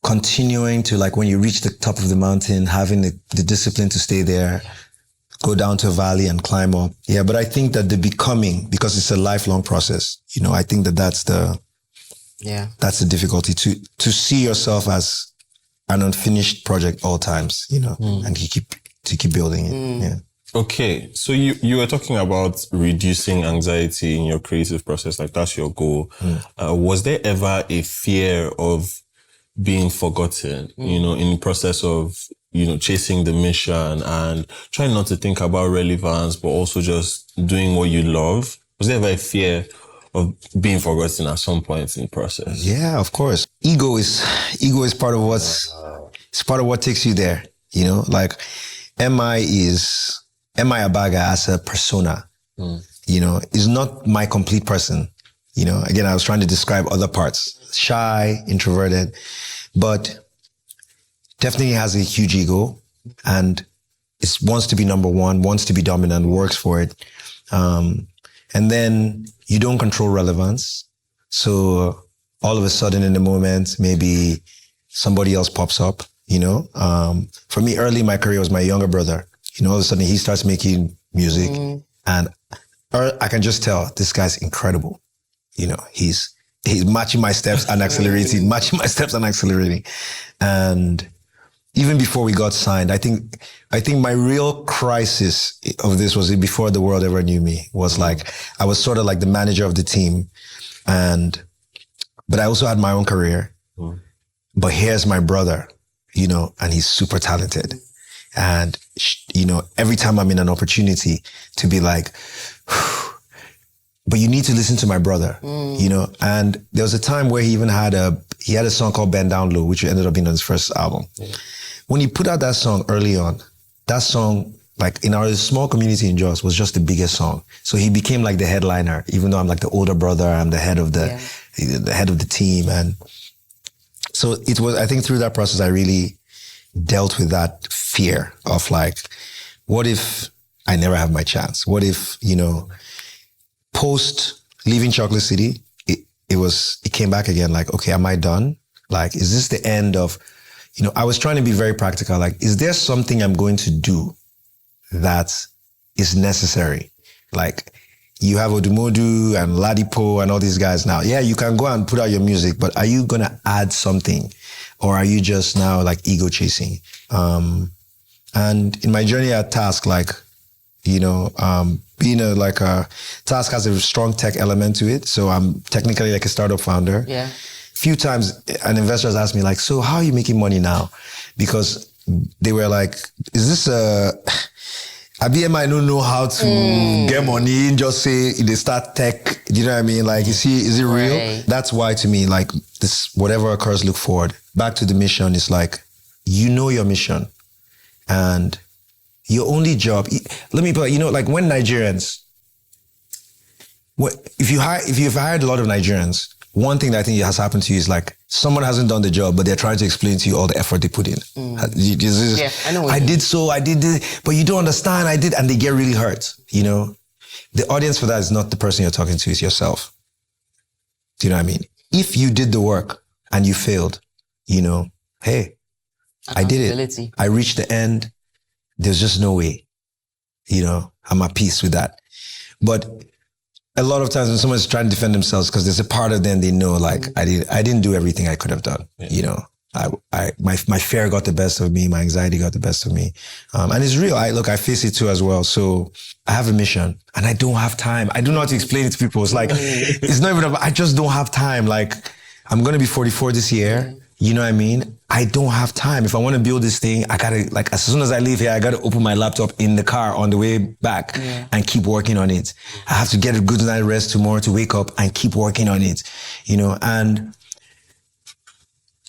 continuing to, like, when you reach the top of the mountain, having the discipline to stay there, go down to a valley and climb up. Yeah. But I think that the becoming, because it's a lifelong process, you know, I think that's the difficulty to see yourself as an unfinished project all times, you know, and you keep building it. Yeah. Okay, so you were talking about reducing anxiety in your creative process, like that's your goal. Was there ever a fear of being forgotten, you know, in the process of, you know, chasing the mission and trying not to think about relevance, but also just doing what you love? Was there ever a fear of being forgotten at some point in the process? Yeah, of course. Ego is part of it's part of what takes you there. You know, like MI Abaga as a persona, you know, is not my complete person. You know, again, I was trying to describe other parts, shy, introverted, but definitely has a huge ego and it wants to be number one, wants to be dominant, works for it. And then you don't control relevance. So all of a sudden in the moment, maybe somebody else pops up, you know. For me, early in my career was my younger brother. You know, all of a sudden he starts making music and I can just tell this guy's incredible. You know, he's matching my steps and accelerating, And even before we got signed, I think my real crisis of this was before the world ever knew me, was like, I was sort of like the manager of the team but I also had my own career. But here's my brother, you know, and he's super talented. And, you know, every time I'm in an opportunity to be like, but you need to listen to my brother, you know? And there was a time where he even had a song called Bend Down Low, which ended up being on his first album. Yeah. When he put out that song early on, that song, like in our small community in Jos, was just the biggest song. So he became like the headliner, even though I'm like the older brother, I'm the head of the head of the team. And so it was, I think through that process, I really dealt with that fear of like, what if I never have my chance? What if, you know, post leaving Chocolate City, it came back again, like, okay, am I done? Like, is this the end of, you know, I was trying to be very practical. Like, is there something I'm going to do that is necessary? Like, you have Odumodu and Ladipo and all these guys now. Yeah, you can go and put out your music, but are you going to add something? Or are you just now like ego chasing? And in my journey at TASCK, like, you know, being TASCK has a strong tech element to it. So I'm technically like a startup founder. Yeah. Few times an investor has asked me like, so how are you making money now? Because they were like, is this I don't know how to get money, just say they start tech. Do you know what I mean? Like, you see, is it real? Right. That's why to me, like this, whatever occurs, look forward. Back to the mission is like, you know your mission and your only job, let me put, you know, like when Nigerians, if you've hired a lot of Nigerians, one thing that I think has happened to you is like, someone hasn't done the job, but they're trying to explain to you all the effort they put in. Yeah, I know. I did this, but you don't understand, and they get really hurt, you know? The audience for that is not the person you're talking to, it's yourself. Do you know what I mean? If you did the work and you failed, you know, hey, I did it. I reached the end. There's just no way, you know, I'm at peace with that. But a lot of times when someone's trying to defend themselves, because there's a part of them they know, like, I didn't do everything I could have done. Yeah. You know, my fear got the best of me, my anxiety got the best of me. And it's real. I face it too as well. So I have a mission and I don't have time. I don't know how to explain it to people. It's like, it's not even about, I just don't have time. Like, I'm going to be 44 this year. You know what I mean? I don't have time. If I want to build this thing, I gotta, like, as soon as I leave here, I gotta open my laptop in the car on the way back and keep working on it. I have to get a good night rest tomorrow to wake up and keep working on it, you know? And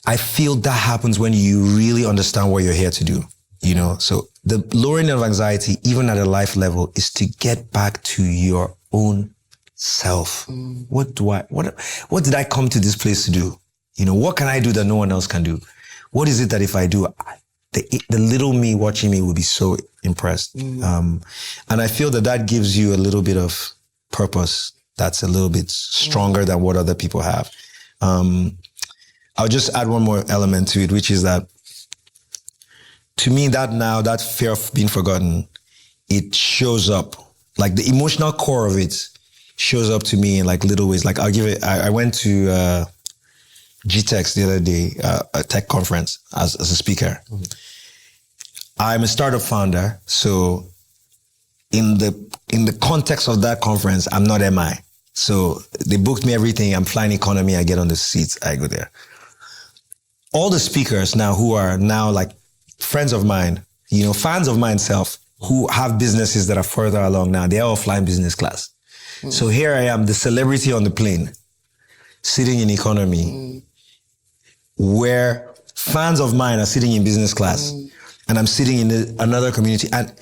I feel that happens when you really understand what you're here to do, you know? So the lowering of anxiety, even at a life level, is to get back to your own self. What did I come to this place to do? You know, what can I do that no one else can do? What is it that if I do, the little me watching me will be so impressed. And I feel that gives you a little bit of purpose that's a little bit stronger than what other people have. I'll just add one more element to it, which is that to me, that fear of being forgotten, it shows up. Like the emotional core of it shows up to me in like little ways. Like I went to GTEx the other day, a tech conference as a speaker. I'm a startup founder, so in the context of that conference, I'm not MI. So they booked me everything. I'm flying economy. I get on the seats. I go there. All the speakers now who are now like friends of mine, you know, fans of myself who have businesses that are further along now, they're all flying business class. So here I am, the celebrity on the plane, sitting in economy, where fans of mine are sitting in business class, and I'm sitting in another community. And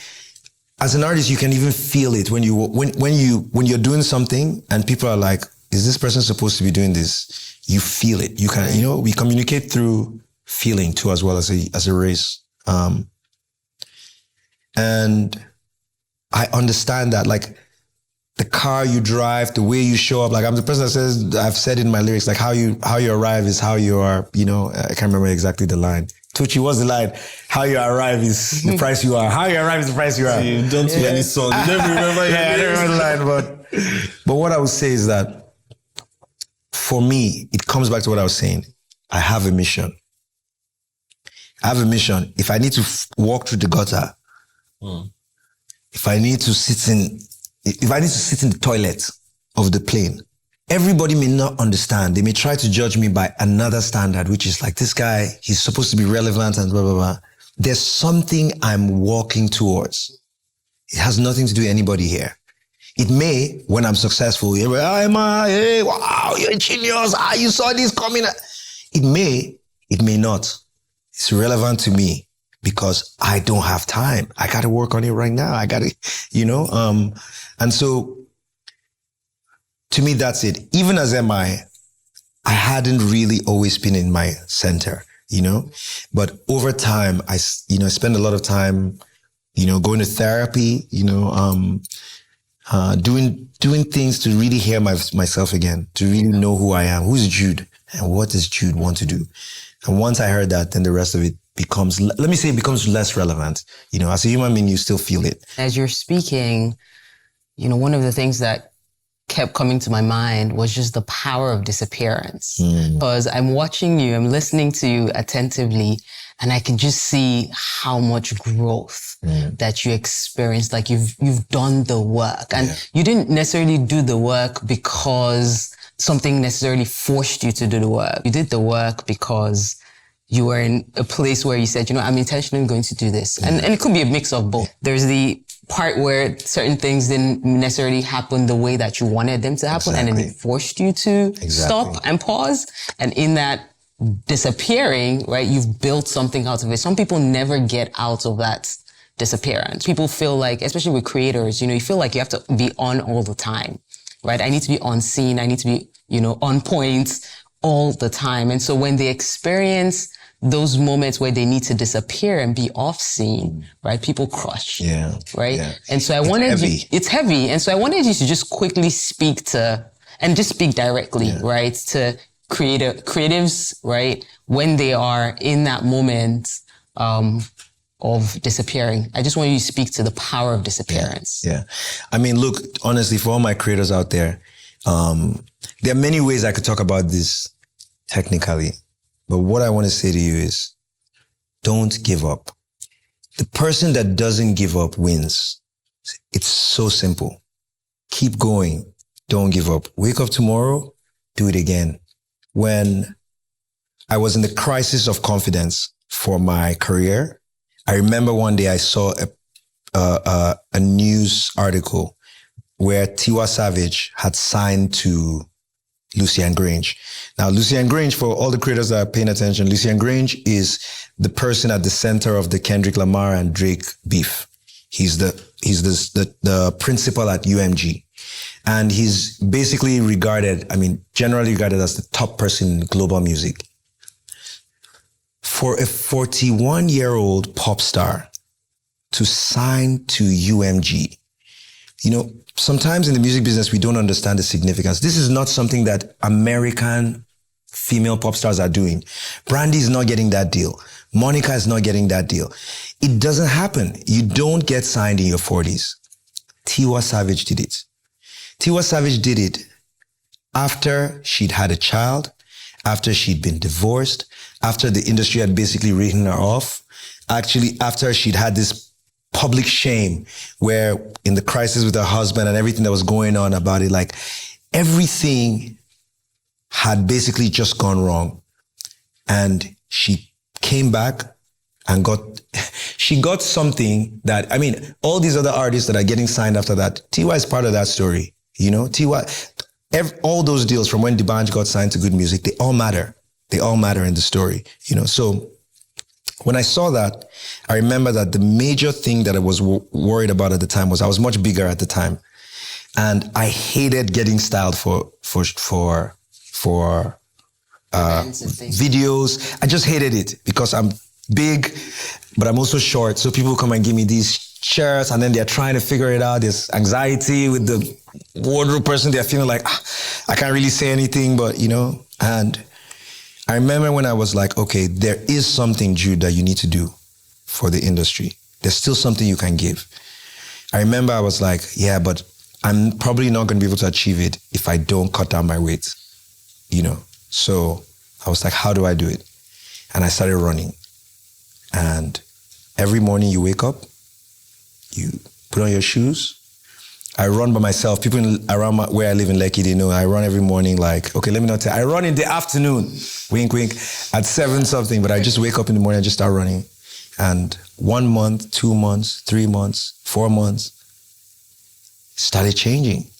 as an artist, you can even feel it when you're doing something and people are like, is this person supposed to be doing this? You feel it. You can, you know, we communicate through feeling too, as well as a race. And I understand that, like, the car you drive, the way you show up, like I'm the person that says, I've said in my lyrics, like how you arrive is how you are, you know, I can't remember exactly the line. Tucci, what's the line? How you arrive is the price you are. How you arrive is the price you are. You don't do any song. You don't remember. I don't remember the line, but what I would say is that for me, it comes back to what I was saying. I have a mission. I have a mission. If I need to walk through the gutter, if I need to sit in the toilet of the plane, everybody may not understand. They may try to judge me by another standard, which is like, this guy, he's supposed to be relevant and blah, blah, blah. There's something I'm walking towards. It has nothing to do with anybody here. It may, when I'm successful, hey, wow, you're a genius. You saw this coming. It may not. It's relevant to me because I don't have time. I got to work on it right now. I got to, you know, and so to me, that's it. Even as MI, I hadn't really always been in my center, you know, but over time, I spend a lot of time, you know, going to therapy, you know, doing things to really hear myself again, to really know who I am, who's Jude, and what does Jude want to do. And once I heard that, then the rest of it becomes less relevant. You know, as a human being, you still feel it. As you're speaking, you know, one of the things that kept coming to my mind was just the power of disappearance. Because I'm watching you, I'm listening to you attentively, and I can just see how much growth that you experienced. Like you've done the work, and you didn't necessarily do the work because something necessarily forced you to do the work. You did the work because you were in a place where you said, you know, I'm intentionally going to do this. And it could be a mix of both. There's the part where certain things didn't necessarily happen the way that you wanted them to happen. And then it forced you to stop and pause. And in that disappearing, right, you've built something out of it. Some people never get out of that disappearance. People feel like, especially with creators, you know, you feel like you have to be on all the time, right? I need to be on scene. I need to be, you know, on point all the time. And so when they experience those moments where they need to disappear and be off scene, right? People crush, right? Yeah. And so it's heavy. And so I wanted you to just quickly speak directly, right? To creatives, right? When they are in that moment, of disappearing. I just want you to speak to the power of disappearance. Yeah. I mean, look, honestly, for all my creators out there, there are many ways I could talk about this technically, but what I want to say to you is don't give up. The person that doesn't give up wins. It's so simple. Keep going. Don't give up. Wake up tomorrow, do it again. When I was in the crisis of confidence for my career, I remember one day I saw a news article where Tiwa Savage had signed to Lucian Grange. Now, Lucian Grange, for all the creators that are paying attention, Lucian Grange is the person at the center of the Kendrick Lamar and Drake beef. He's the principal at UMG. And he's basically generally regarded as the top person in global music. For a 41-year-old pop star to sign to UMG, sometimes in the music business, we don't understand the significance. This is not something that American female pop stars are doing. Brandy is not getting that deal. Monica is not getting that deal. It doesn't happen. You don't get signed in your 40s. Tiwa Savage did it. Tiwa Savage did it after she'd had a child, after she'd been divorced, after the industry had basically written her off, actually after she'd had this public shame where in the crisis with her husband and everything that was going on about it, like everything had basically just gone wrong. And she came back and she got something that, all these other artists that are getting signed after that, Tiwa is part of that story. Tiwa, all those deals from when D'banj got signed to Good Music, they all matter. They all matter in the story, So when I saw that, I remember that the major thing that I was worried about at the time was I was much bigger at the time. And I hated getting styled for videos. I just hated it because I'm big, but I'm also short. So people come and give me these shirts and then they're trying to figure it out. There's anxiety with the wardrobe person. They're feeling like, I can't really say anything, but and I remember when I was like, okay, there is something, Jude, that you need to do for the industry. There's still something you can give. I remember I was like, yeah, but I'm probably not going to be able to achieve it if I don't cut down my weight, So I was like, how do I do it? And I started running. And every morning you wake up, you put on your shoes. I run by myself. People around where I live in Lekki, they know I run every morning okay, let me not tell you. I run in the afternoon, wink, wink, at 7 something, but I just wake up in the morning and just start running. And 1 month, 2 months, 3 months, 4 months, started changing,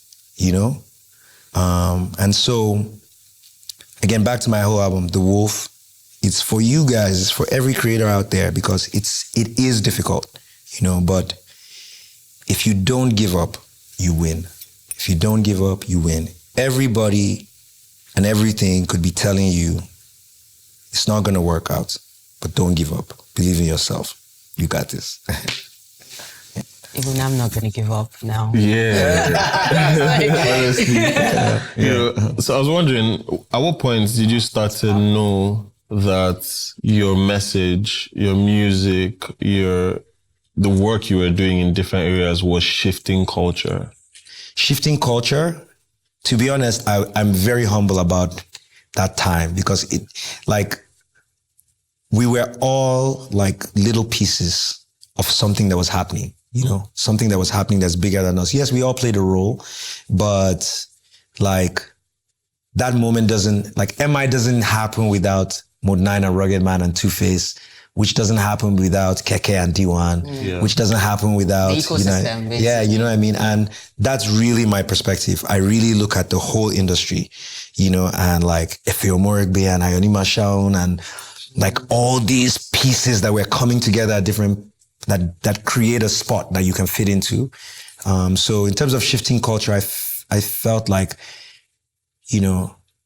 And so, again, back to my whole album, The Wolf, it's for you guys, it's for every creator out there because it is difficult, but if you don't give up, you win. If you don't give up, you win. Everybody and everything could be telling you it's not going to work out, but don't give up. Believe in yourself. You got this. Even I'm not going to give up now. Yeah. Honestly. Yeah. So I was wondering, at what point did you start to know that your message, your music, the work you were doing in different areas was shifting culture? Shifting culture? To be honest, I'm very humble about that time because we were all like little pieces of something that was happening, something that was happening that's bigger than us. Yes, we all played a role, but that moment MI doesn't happen without Mode 9 and Rugged Man and Two-Face, which doesn't happen without Keke and D1, which doesn't happen without the ecosystem. You know what I mean? And that's really my perspective. I really look at the whole industry, and Efeo Morigbe and Ayonima Shaun and all these pieces that were coming together at different, that create a spot that you can fit into. So in terms of shifting culture, I felt like,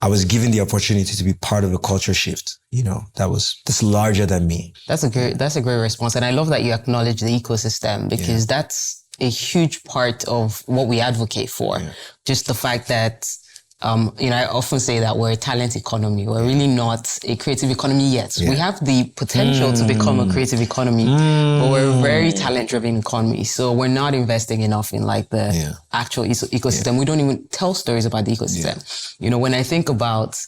I was given the opportunity to be part of a culture shift, that's larger than me. That's a great response. And I love that you acknowledge the ecosystem because that's a huge part of what we advocate for. Yeah. Just the fact that, I often say that we're a talent economy. We're really not a creative economy yet. Yeah. We have the potential to become a creative economy, but we're a very talent-driven economy. So we're not investing enough in the actual ecosystem. We don't even tell stories about the ecosystem. Yeah. When I think about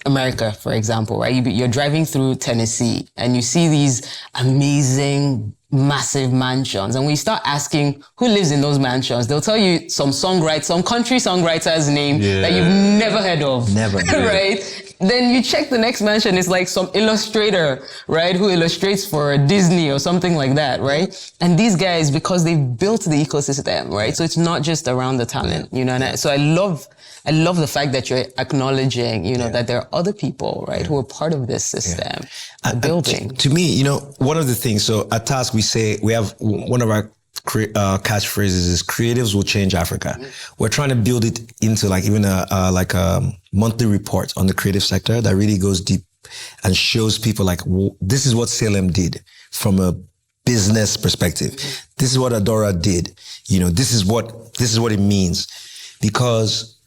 America, for example, right? You're driving through Tennessee and you see these amazing, massive mansions. And when you start asking who lives in those mansions, they'll tell you some country songwriter's name that you've never heard of. Never. Right? Then you check the next mansion, it's like some illustrator, right? Who illustrates for Disney or something like that, right? And these guys, because they've built the ecosystem, right? So it's not just around the talent, and so I love the fact that you're acknowledging, that there are other people, right, who are part of this system, building. To me, one of the things, so at TASCK, we have one of our catchphrases is creatives will change Africa. We're trying to build it into like even a monthly report on the creative sector that really goes deep and shows people like, this is what Salem did from a business perspective. This is what Adora did. This is what it means. Because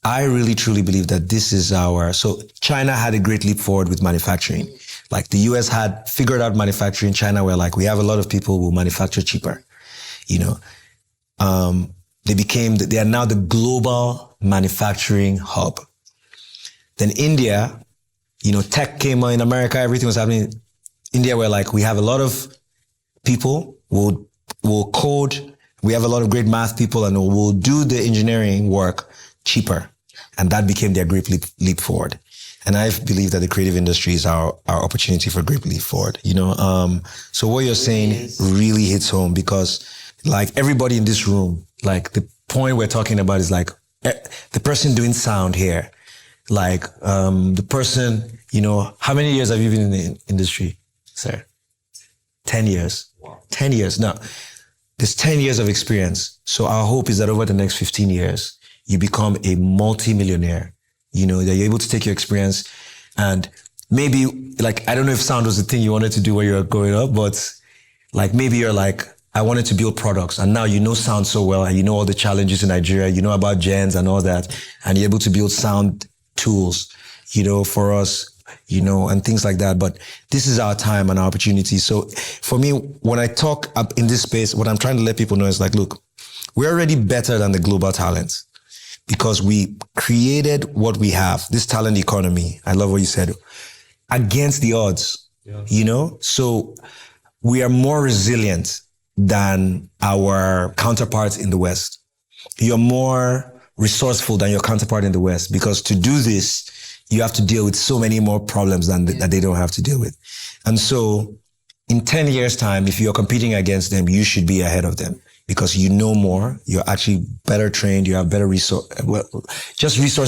I really truly believe that this is so China had a great leap forward with manufacturing. Like the US had figured out manufacturing. China were like, we have a lot of people who manufacture cheaper. They are now the global manufacturing hub. Then India, tech came in America, everything was happening. India were like, we have a lot of people, we'll code, we have a lot of great math people, and we'll do the engineering work cheaper. And that became their great leap forward. And I believe that the creative industry is our opportunity for great leap forward. So what you're saying really hits home, because like everybody in this room, like the point we're talking about is like the person doing sound here, like the person, how many years have you been in the industry, sir? 10 years. Wow. 10 years. Now, there's 10 years of experience. So our hope is that over the next 15 years, you become a multi-millionaire, that you're able to take your experience and maybe like, I don't know if sound was the thing you wanted to do when you were growing up, but like maybe you're like, I wanted to build products, and now sound so well, and all the challenges in Nigeria, about gens and all that, and you're able to build sound tools, for us, and things like that. But this is our time and our opportunity. So for me, when I talk up in this space, what I'm trying to let people know is like, look, we're already better than the global talents because we created what we have, this talent economy. I love what you said, against the odds, so we are more resilient than our counterparts in the West. You're more resourceful than your counterpart in the West, because to do this, you have to deal with so many more problems that they don't have to deal with. And so in 10 years' time, if you're competing against them, you should be ahead of them because you know more, you're actually better trained, you have better resources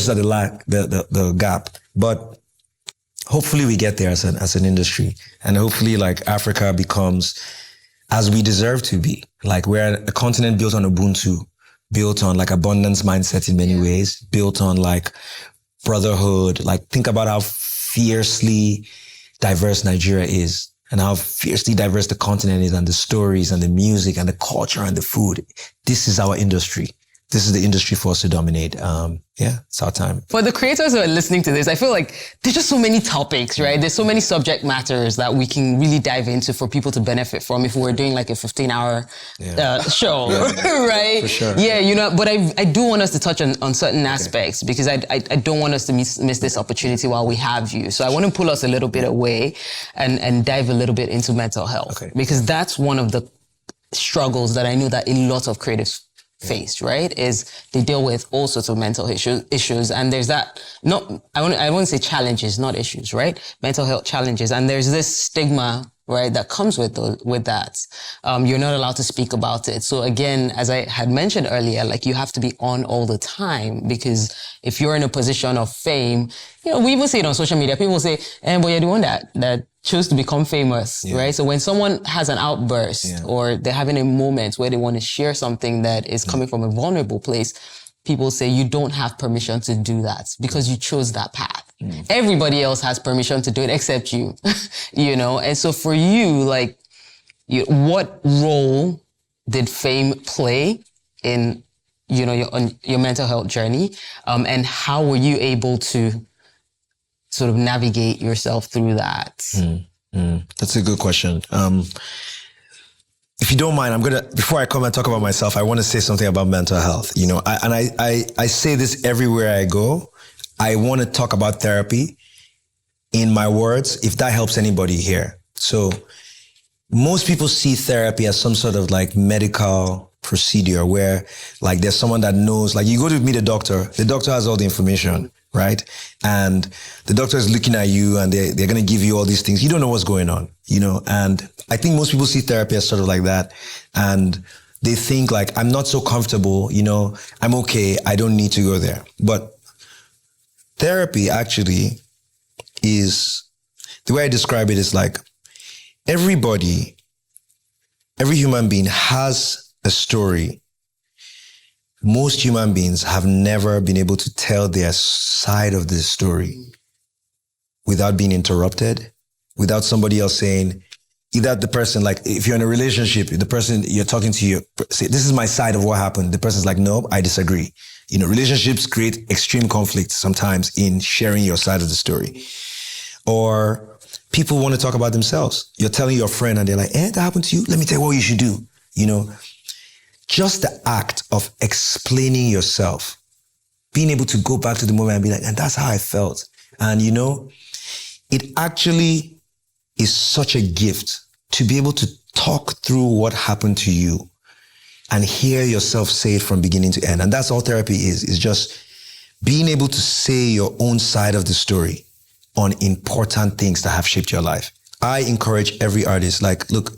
at the gap. But hopefully we get there as an industry, and hopefully like Africa becomes as we deserve to be. Like we're a continent built on Ubuntu, built on like abundance mindset in many ways, built on like brotherhood. Like think about how fiercely diverse Nigeria is and how fiercely diverse the continent is, and the stories and the music and the culture and the food. This is our industry. This is the industry for us to dominate. It's our time. For the creators who are listening to this, I feel like there's just so many topics, right? There's so many subject matters that we can really dive into for people to benefit from if we're doing like a 15-hour show, right? For sure. Yeah, but I do want us to touch on certain aspects because I don't want us to miss this opportunity while we have you. So I want to pull us a little bit away and dive a little bit into mental health, because that's one of the struggles that I know that a lot of creatives face, right? Is they deal with all sorts of mental issues, and there's that. I won't say challenges, not issues, right? Mental health challenges, and there's this stigma, right, that comes with that. You're not allowed to speak about it. So again, as I had mentioned earlier, like you have to be on all the time, because if you're in a position of fame, we even see it on social media. People say, but you're the one that chose to become famous, right? So when someone has an outburst or they're having a moment where they want to share something that is coming from a vulnerable place, people say you don't have permission to do that because you chose that path. Everybody else has permission to do it except you, And so for you, like, what role did fame play in, your mental health journey? And how were you able to sort of navigate yourself through that? That's a good question. If you don't mind, before I come and talk about myself, I want to say something about mental health. I say this everywhere I go. I want to talk about therapy in my words, if that helps anybody here. So most people see therapy as some sort of like medical procedure where like there's someone that knows, like you go to meet a doctor, the doctor has all the information, right? And the doctor is looking at you and they're going to give you all these things. You don't know what's going on, and I think most people see therapy as sort of like that. And they think like, I'm not so comfortable, I'm okay. I don't need to go there. But therapy actually is, the way I describe it is like everybody every human being has a story. Most human beings have never been able to tell their side of the story without being interrupted, without somebody else saying, either the person, like if you're in a relationship, the person you're talking to, you say, this is my side of what happened. The person's like, no, I disagree. You know, relationships create extreme conflict sometimes in sharing your side of the story. Or people want to talk about themselves. You're telling your friend and they're like, that happened to you? Let me tell you what you should do. You know, just the act of explaining yourself, being able to go back to the moment and be like, and that's how I felt. And you know, it actually is such a gift to be able to talk through what happened to you and hear yourself say it from beginning to end. And that's all therapy is just being able to say your own side of the story on important things that have shaped your life. I encourage every artist, like, look,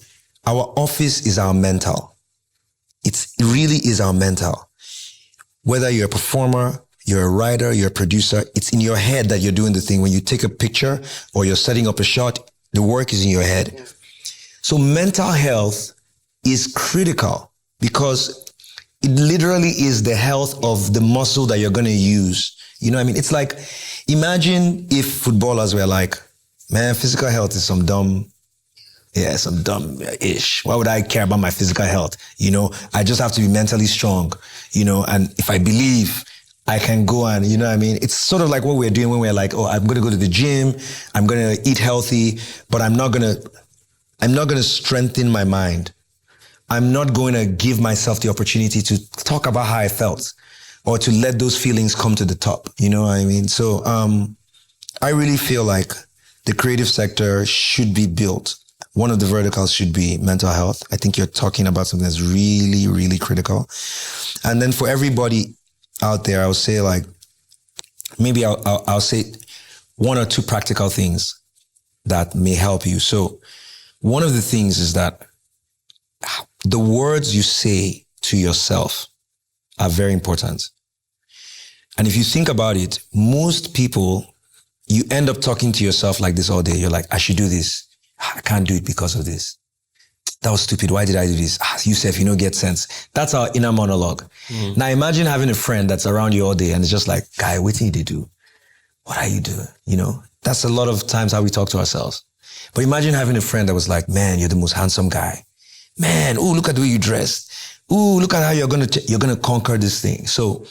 our office is our mental. It really is our mental. Whether you're a performer, you're a writer, you're a producer, it's in your head that you're doing the thing. When you take a picture or you're setting up a shot, the work is in your head. So mental health is critical because it literally is the health of the muscle that you're going to use. You know what I mean? It's like, imagine if footballers were like, man, physical health is some dumb-ish. Why would I care about my physical health? You know, I just have to be mentally strong, you know, and if I believe, I can go and, you know what I mean? It's sort of like what we're doing when we're like, oh, I'm going to go to the gym, I'm going to eat healthy, but I'm not going to strengthen my mind. I'm not going to give myself the opportunity to talk about how I felt or to let those feelings come to the top. You know what I mean? So, I really feel like the creative sector should be built. One of the verticals should be mental health. I think you're talking about something that's really, really critical. And then for everybody out there, I would say like, maybe I'll say one or two practical things that may help you. So one of the things is that the words you say to yourself are very important. And if you think about it, most people, you end up talking to yourself like this all day. You're like, I should do this. I can't do it because of this. That was stupid. Why did I do this? Yusef, you know, get sense. That's our inner monologue. Mm. Now imagine having a friend that's around you all day and it's just like, guy, what did you do? What are you doing? You know, that's a lot of times how we talk to ourselves. But imagine having a friend that was like, man, you're the most handsome guy. Man, oh, look at the way you dressed. Oh, look at how you're gonna conquer this thing. So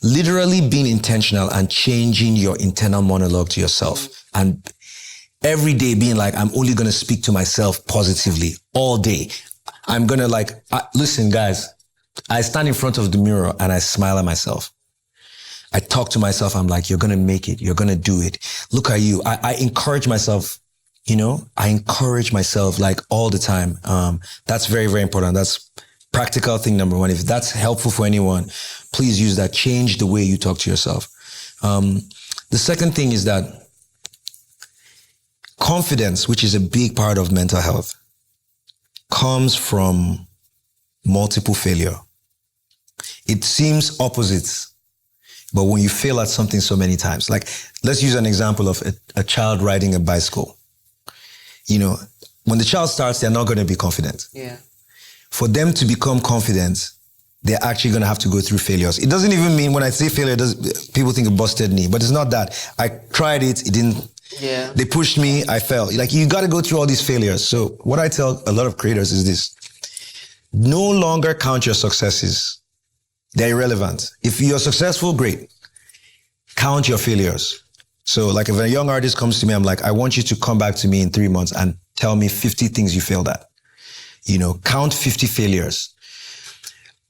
literally being intentional and changing your internal monologue to yourself and every day being like, I'm only going to speak to myself positively all day. I'm going to listen, guys, I stand in front of the mirror and I smile at myself. I talk to myself. I'm like, you're going to make it. You're going to do it. Look at you. I encourage myself, you know, I encourage myself like all the time. That's very, very important. That's practical thing number one. If that's helpful for anyone, please use that. Change the way you talk to yourself. The second thing is that confidence, which is a big part of mental health, comes from multiple failure. It seems opposites, but when you fail at something so many times, like let's use an example of a child riding a bicycle. You know, when the child starts, they're not going to be confident. Yeah. For them to become confident, they're actually going to have to go through failures. It doesn't even mean when I say failure, people think a busted knee, but it's not that. I tried it didn't. Yeah. They pushed me, I fell. Like, you got to go through all these failures. So what I tell a lot of creators is this: no longer count your successes. They're irrelevant. If you're successful, great. Count your failures. So like if a young artist comes to me, I'm like, I want you to come back to me in 3 months and tell me 50 things you failed at. You know, count 50 failures.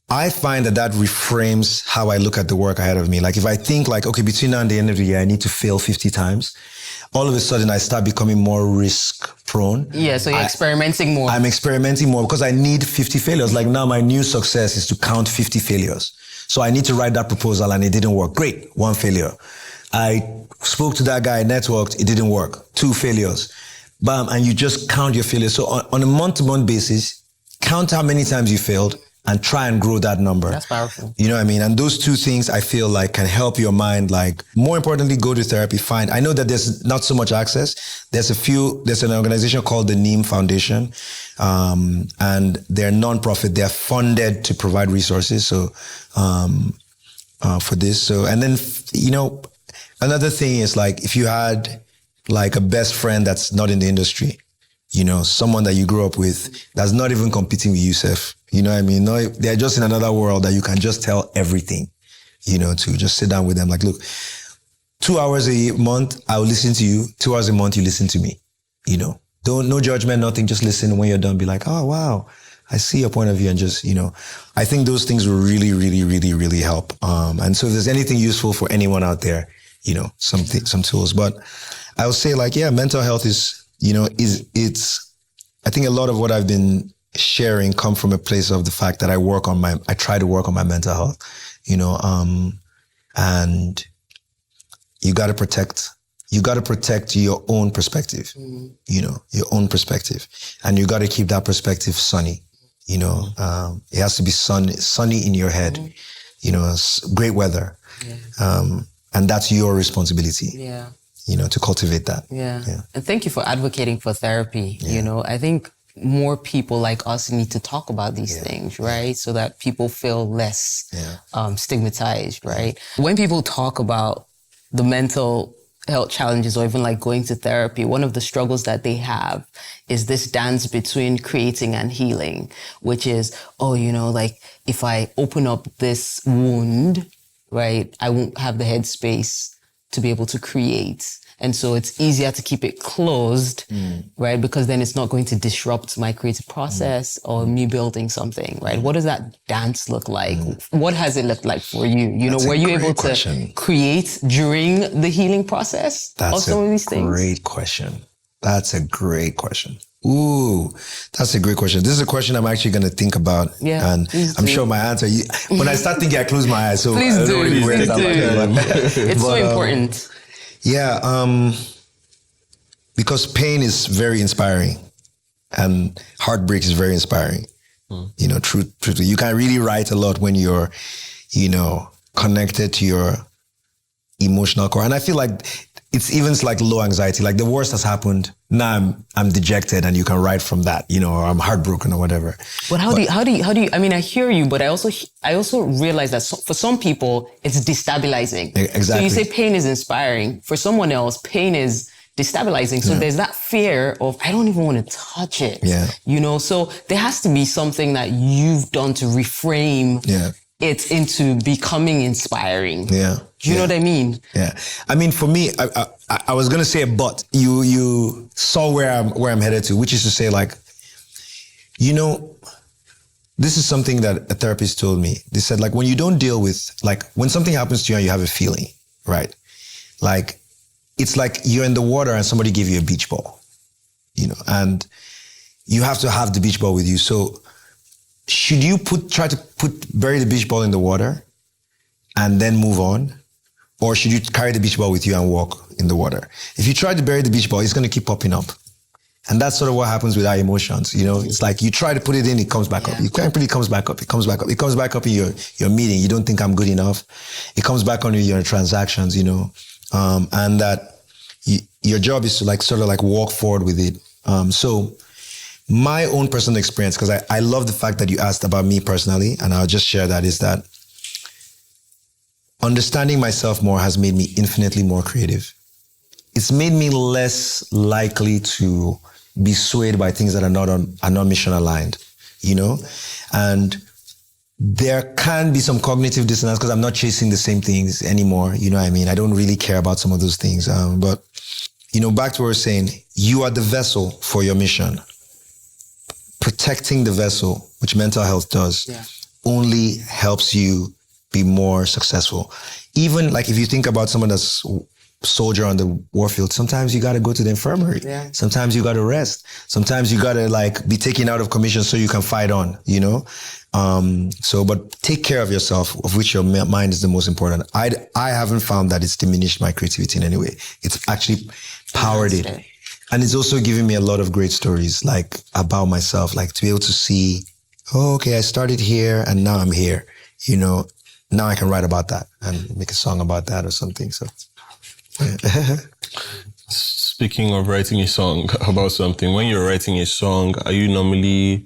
I find that reframes how I look at the work ahead of me. Like if I think like, okay, between now and the end of the year, I need to fail 50 times. All of a sudden I start becoming more risk prone. Yeah, so you're experimenting more. I'm experimenting more because I need 50 failures. Like now my new success is to count 50 failures. So I need to write that proposal and it didn't work. Great, 1 failure. I spoke to that guy, networked, it didn't work. 2 failures. Bam, and you just count your failures. So on a month-to-month basis, count how many times you failed and try and grow that number. That's powerful. You know what I mean? And those two things I feel like can help your mind, like more importantly, go to therapy, I know that there's not so much access. There's an organization called the Neem Foundation, and they're non-profit. They're funded to provide resources. So, for this. So, and then, you know, another thing is like, if you had like a best friend that's not in the industry, you know, someone that you grew up with that's not even competing with you, Seth. You know what I mean? No, they're just in another world that you can just tell everything, you know, to just sit down with them. Like, look, 2 hours a month, I will listen to you. 2 hours a month, you listen to me, you know. No judgment, nothing. Just listen. When you're done, be like, oh, wow, I see your point of view. And just, you know, I think those things will really, really, really, really help. And so if there's anything useful for anyone out there, you know, some tools. But I would say like, yeah, mental health is, you know, I think a lot of what I've been sharing come from a place of the fact that I try to work on my mental health, you know, and you got to protect your own perspective, you know, your own perspective, and you got to keep that perspective sunny, you know, it has to be sunny in your head, you know, great weather. And that's your responsibility. Yeah. You know, to cultivate that. Yeah. And thank you for advocating for therapy. You know, I think more people like us need to talk about these things, right? So that people feel less stigmatized, right? When people talk about the mental health challenges or even like going to therapy, one of the struggles that they have is this dance between creating and healing, which is, oh, you know, like if I open up this wound, right, I won't have the headspace to be able to create. And so it's easier to keep it closed, right? Because then it's not going to disrupt my creative process or me building something, right? What does that dance look like? What has it looked like for you? You know, were you able to create during the healing process of some of these things? Great question. That's a great question. Ooh, that's a great question. This is a question I'm actually going to think about. Yeah, and I'm sure my answer, when I start thinking, I close my eyes. So please do. It's so important. Yeah, because pain is very inspiring and heartbreak is very inspiring. You know, truthfully, you can really write a lot when you're, you know, connected to your emotional core. And I feel like it's even like low anxiety, like the worst has happened. Now I'm dejected and you can write from that, you know, or I'm heartbroken or whatever. But how do you, I mean, I hear you, but I also realize that for some people it's destabilizing. Exactly. So you say pain is inspiring. For someone else, pain is destabilizing. So there's that fear of, I don't even want to touch it. Yeah. You know, so there has to be something that you've done to reframe it into becoming inspiring. Yeah. Do you know what I mean? Yeah. I mean, for me, I was going to say, but you saw where I'm headed to, which is to say, like, you know, this is something that a therapist told me. They said, like, when you don't deal with, like, when something happens to you and you have a feeling, right? Like, it's like you're in the water and somebody gave you a beach ball, you know, and you have to have the beach ball with you. So should you bury the beach ball in the water and then move on? Or should you carry the beach ball with you and walk in the water? If you try to bury the beach ball, it's going to keep popping up. And that's sort of what happens with our emotions. You know, it's like you try to put it in, it comes back up. You can't really comes back up. It comes back up. It comes back up in your meeting. You don't think I'm good enough. It comes back on your transactions, you know, and that your job is to like sort of like walk forward with it. So my own personal experience, because I love the fact that you asked about me personally, and I'll just share that, is that understanding myself more has made me infinitely more creative. It's made me less likely to be swayed by things that are not mission aligned, you know? And there can be some cognitive dissonance because I'm not chasing the same things anymore. You know what I mean? I don't really care about some of those things. But, you know, back to what we're saying, you are the vessel for your mission. Protecting the vessel, which mental health does, only helps you be more successful. Even like if you think about someone that's soldier on the warfield, sometimes you got to go to the infirmary. Yeah. Sometimes you got to rest. Sometimes you got to like be taken out of commission so you can fight on, you know? But take care of yourself, of which your mind is the most important. I haven't found that it's diminished my creativity in any way. It's actually powered it. And it's also given me a lot of great stories, like about myself, like to be able to see oh, okay, I started here and now I'm here. You know, now I can write about that and make a song about that or something. So, yeah. Speaking of writing a song about something, when you're writing a song, are you normally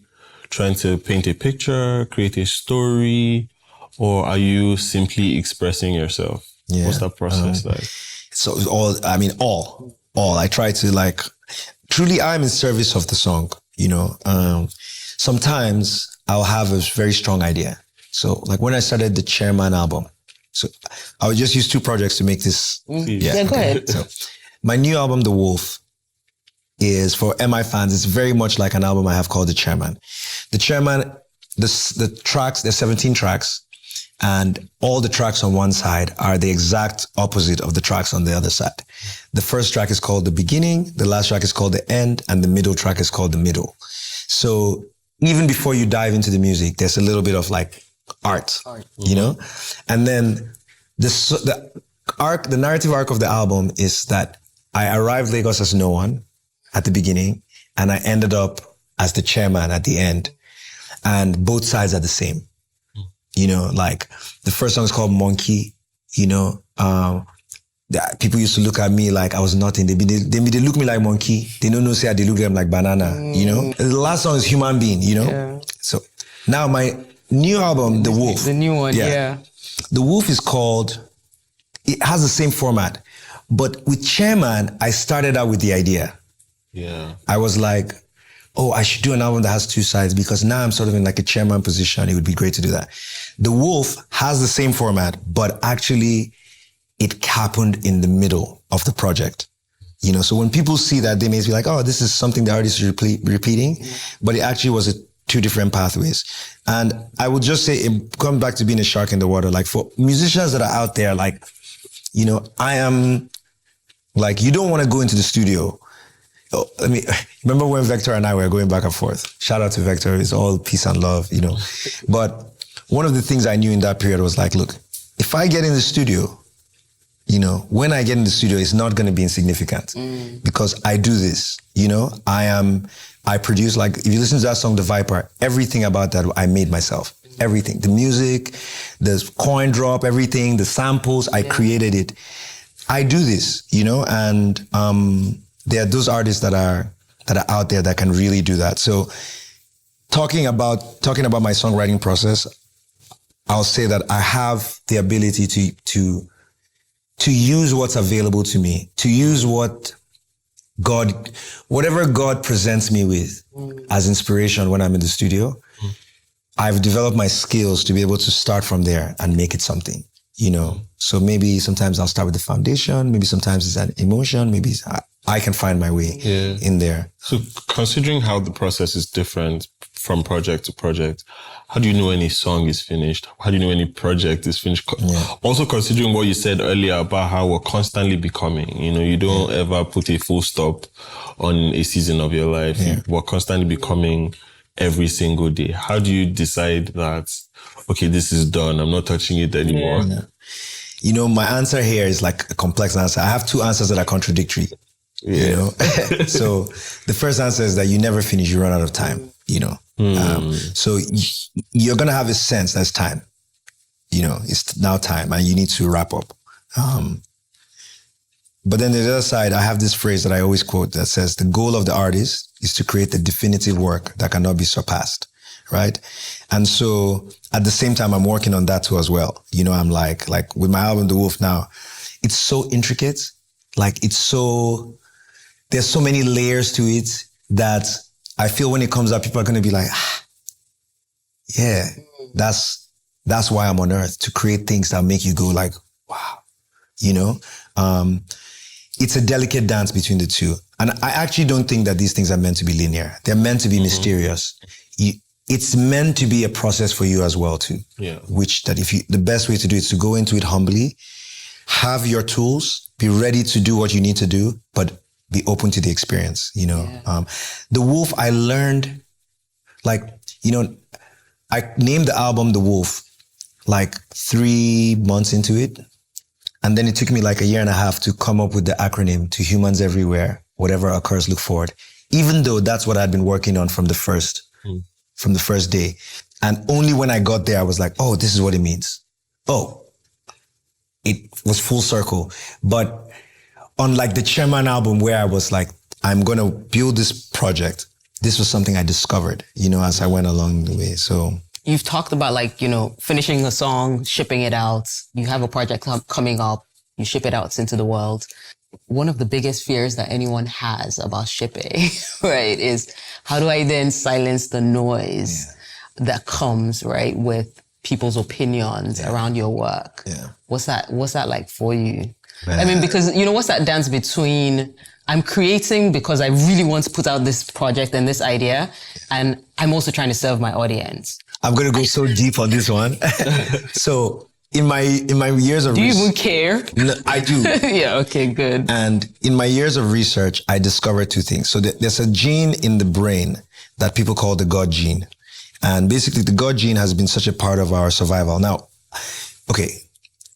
trying to paint a picture, create a story, or are you simply expressing yourself? Yeah. What's that process like? So all. I try to like, truly I'm in service of the song, you know. Sometimes I'll have a very strong idea. So like when I started the Chairman album, so I would just use 2 projects to make this. Yeah, go ahead. So my new album, The Wolf, is for MI fans. It's very much like an album I have called The Chairman. The Chairman, the tracks, there's 17 tracks, and all the tracks on one side are the exact opposite of the tracks on the other side. The first track is called The Beginning, the last track is called The End, and the middle track is called The Middle. So even before you dive into the music, there's a little bit of like art. You know? And then the narrative arc of the album is that I arrived Lagos as no one at the beginning, and I ended up as the chairman at the end. And both sides are the same. You know, like the first song is called Monkey, you know, people used to look at me like I was nothing. They look me like monkey. They don't know, say they look at them like banana, you know. The last song is Human Being, you know. Yeah. So now my new album, The Wolf. The new one, yeah. The Wolf is called, it has the same format, but with Chairman, I started out with the idea. Yeah. I was like, oh, I should do an album that has 2 sides because now I'm sort of in like a chairman position. It would be great to do that. The Wolf has the same format, but actually it happened in the middle of the project. You know, so when people see that, they may be like, oh, this is something the artist is repeating, but it actually was 2 different pathways. And I would just say, it comes back to being a shark in the water. Like for musicians that are out there, like, you know, I am like, you don't want to go into the studio. Oh, remember when Vector and I were going back and forth? Shout out to Vector. It's all peace and love, you know. But one of the things I knew in that period was like, look, if I get in the studio, you know, when I get in the studio, it's not going to be insignificant because I do this, you know. I produce, like, if you listen to that song, The Viper, everything about that I made myself. Everything. The music, the coin drop, everything, the samples, I created it. I do this, you know, and there are those artists that are out there that can really do that. So talking about my songwriting process, I'll say that I have the ability to use what's available to me, to use whatever God presents me with as inspiration when I'm in the studio. I've developed my skills to be able to start from there and make it something, you know. So maybe sometimes I'll start with the foundation, maybe sometimes it's an emotion, maybe I can find my way in there. So considering how the process is different from project to project, how do you know any song is finished? How do you know any project is finished? Also considering what you said earlier about how we're constantly becoming, you know, you don't ever put a full stop on a season of your life. We're constantly becoming every single day. How do you decide that, okay, this is done, I'm not touching it anymore? You know, my answer here is like a complex answer. I have 2 answers that are contradictory. You know, so the first answer is that you never finish, you run out of time, you know. So you're going to have a sense that's time, you know, it's now time and you need to wrap up. But then the other side, I have this phrase that I always quote that says, the goal of the artist is to create the definitive work that cannot be surpassed, right? And so at the same time, I'm working on that too as well. You know, I'm like with my album, The Wolf now, it's so intricate. Like there's so many layers to it that I feel when it comes out, people are going to be like, yeah, that's why I'm on earth, to create things that make you go like, wow, you know? It's a delicate dance between the 2. And I actually don't think that these things are meant to be linear. They're meant to be mysterious. It's meant to be a process for you as well too. Yeah. Which that the best way to do it is to go into it humbly, have your tools, be ready to do what you need to do, but be open to the experience, you know. The Wolf, I learned, like, you know, I named the album The Wolf like 3 months into it. And then it took me like 1.5 years to come up with the acronym To Humans Everywhere, Whatever Occurs, Look Forward. Even though that's what I'd been working on from the first from the first day. And only when I got there, I was like, oh, this is what it means. Oh, it was full circle. But unlike the Chairman album where I was like, I'm going to build this project, this was something I discovered, as I went along the way. So you've talked about finishing a song, shipping it out. You have a project coming up, you ship it out into the world. One of the biggest fears that anyone has about shipping, right, is how do I then silence the noise that comes, right, with people's opinions around your work? Yeah. What's that like for you? I mean, because, what's that dance between I'm creating because I really want to put out this project and this idea, and I'm also trying to serve my audience. I'm going to go so deep on this one. So in my years of research... Do you even care? No, I do. Yeah, okay, good. And in my years of research, I discovered two things. So there's a gene in the brain that people call the God gene. And basically the God gene has been such a part of our survival. Now, okay,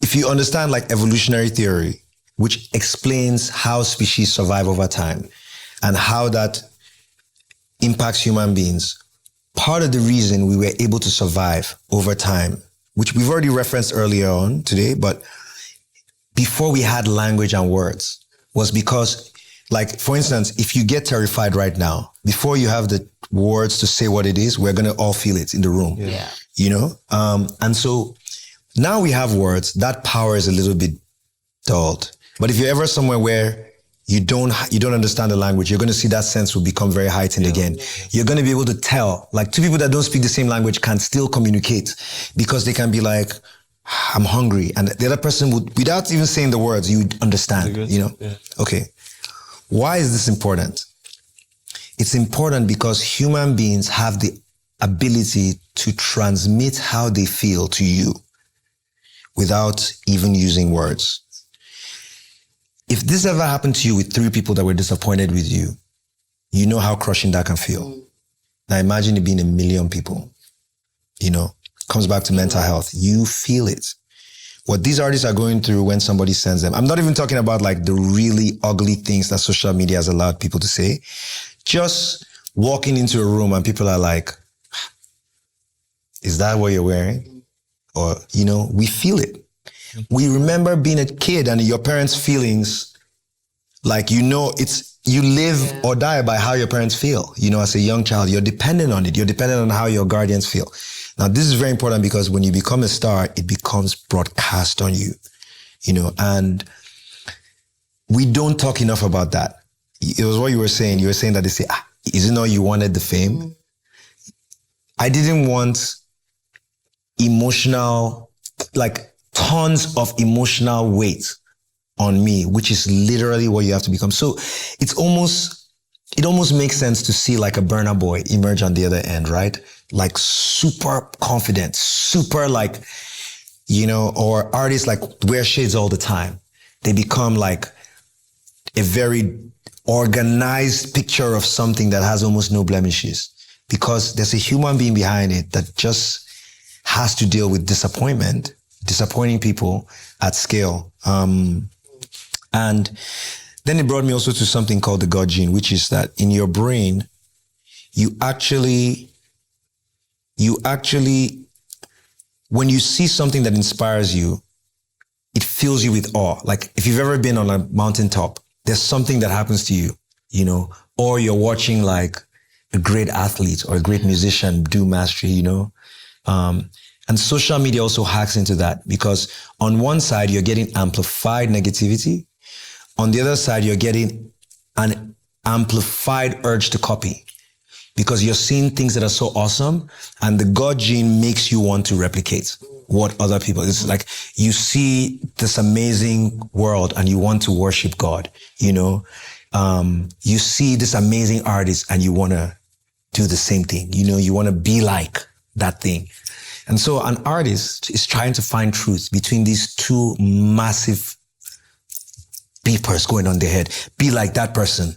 if you understand like evolutionary theory, which explains how species survive over time and how that impacts human beings, part of the reason we were able to survive over time, which we've already referenced earlier on today, but before we had language and words, was because, like, for instance, if you get terrified right now, before you have the words to say what it is, we're going to all feel it in the room. Yeah. And so now we have words, that power is a little bit dulled. But if you're ever somewhere where you don't understand the language, you're going to see that sense will become very heightened again. You're going to be able to tell, like two people that don't speak the same language can still communicate because they can be like, I'm hungry. And the other person would, without even saying the words, you would understand, Yeah. Okay. Why is this important? It's important because human beings have the ability to transmit how they feel to you without even using words. If this ever happened to you with 3 people that were disappointed with you, you know how crushing that can feel. Now imagine it being 1 million people, comes back to mental health. You feel it. What these artists are going through when somebody sends them. I'm not even talking about like the really ugly things that social media has allowed people to say. Just walking into a room and people are like, is that what you're wearing? Or, we feel it. We remember being a kid and your parents' feelings, like, it's, you live or die by how your parents feel. As a young child, you're dependent on it. You're dependent on how your guardians feel. Now, this is very important because when you become a star, it becomes broadcast on you, and we don't talk enough about that. It was what you were saying. You were saying that they say, isn't all you wanted the fame? I didn't want emotional, like, tons of emotional weight on me, which is literally what you have to become. So it almost makes sense to see like a Burna Boy emerge on the other end, right? Like super confident, super like, or artists like wear shades all the time. They become like a very organized picture of something that has almost no blemishes because there's a human being behind it that just has to deal with disappointing people at scale. And then it brought me also to something called the God gene, which is that in your brain, you actually, when you see something that inspires you, it fills you with awe. Like if you've ever been on a mountaintop, there's something that happens to you, or you're watching like a great athlete or a great musician do mastery, And social media also hacks into that because on one side, you're getting amplified negativity. On the other side, you're getting an amplified urge to copy because you're seeing things that are so awesome and the God gene makes you want to replicate what other people, it's like you see this amazing world and you want to worship God, you see this amazing artist and you want to do the same thing, you want to be like that thing. And so an artist is trying to find truth between these two massive beepers going on their head. Be like that person.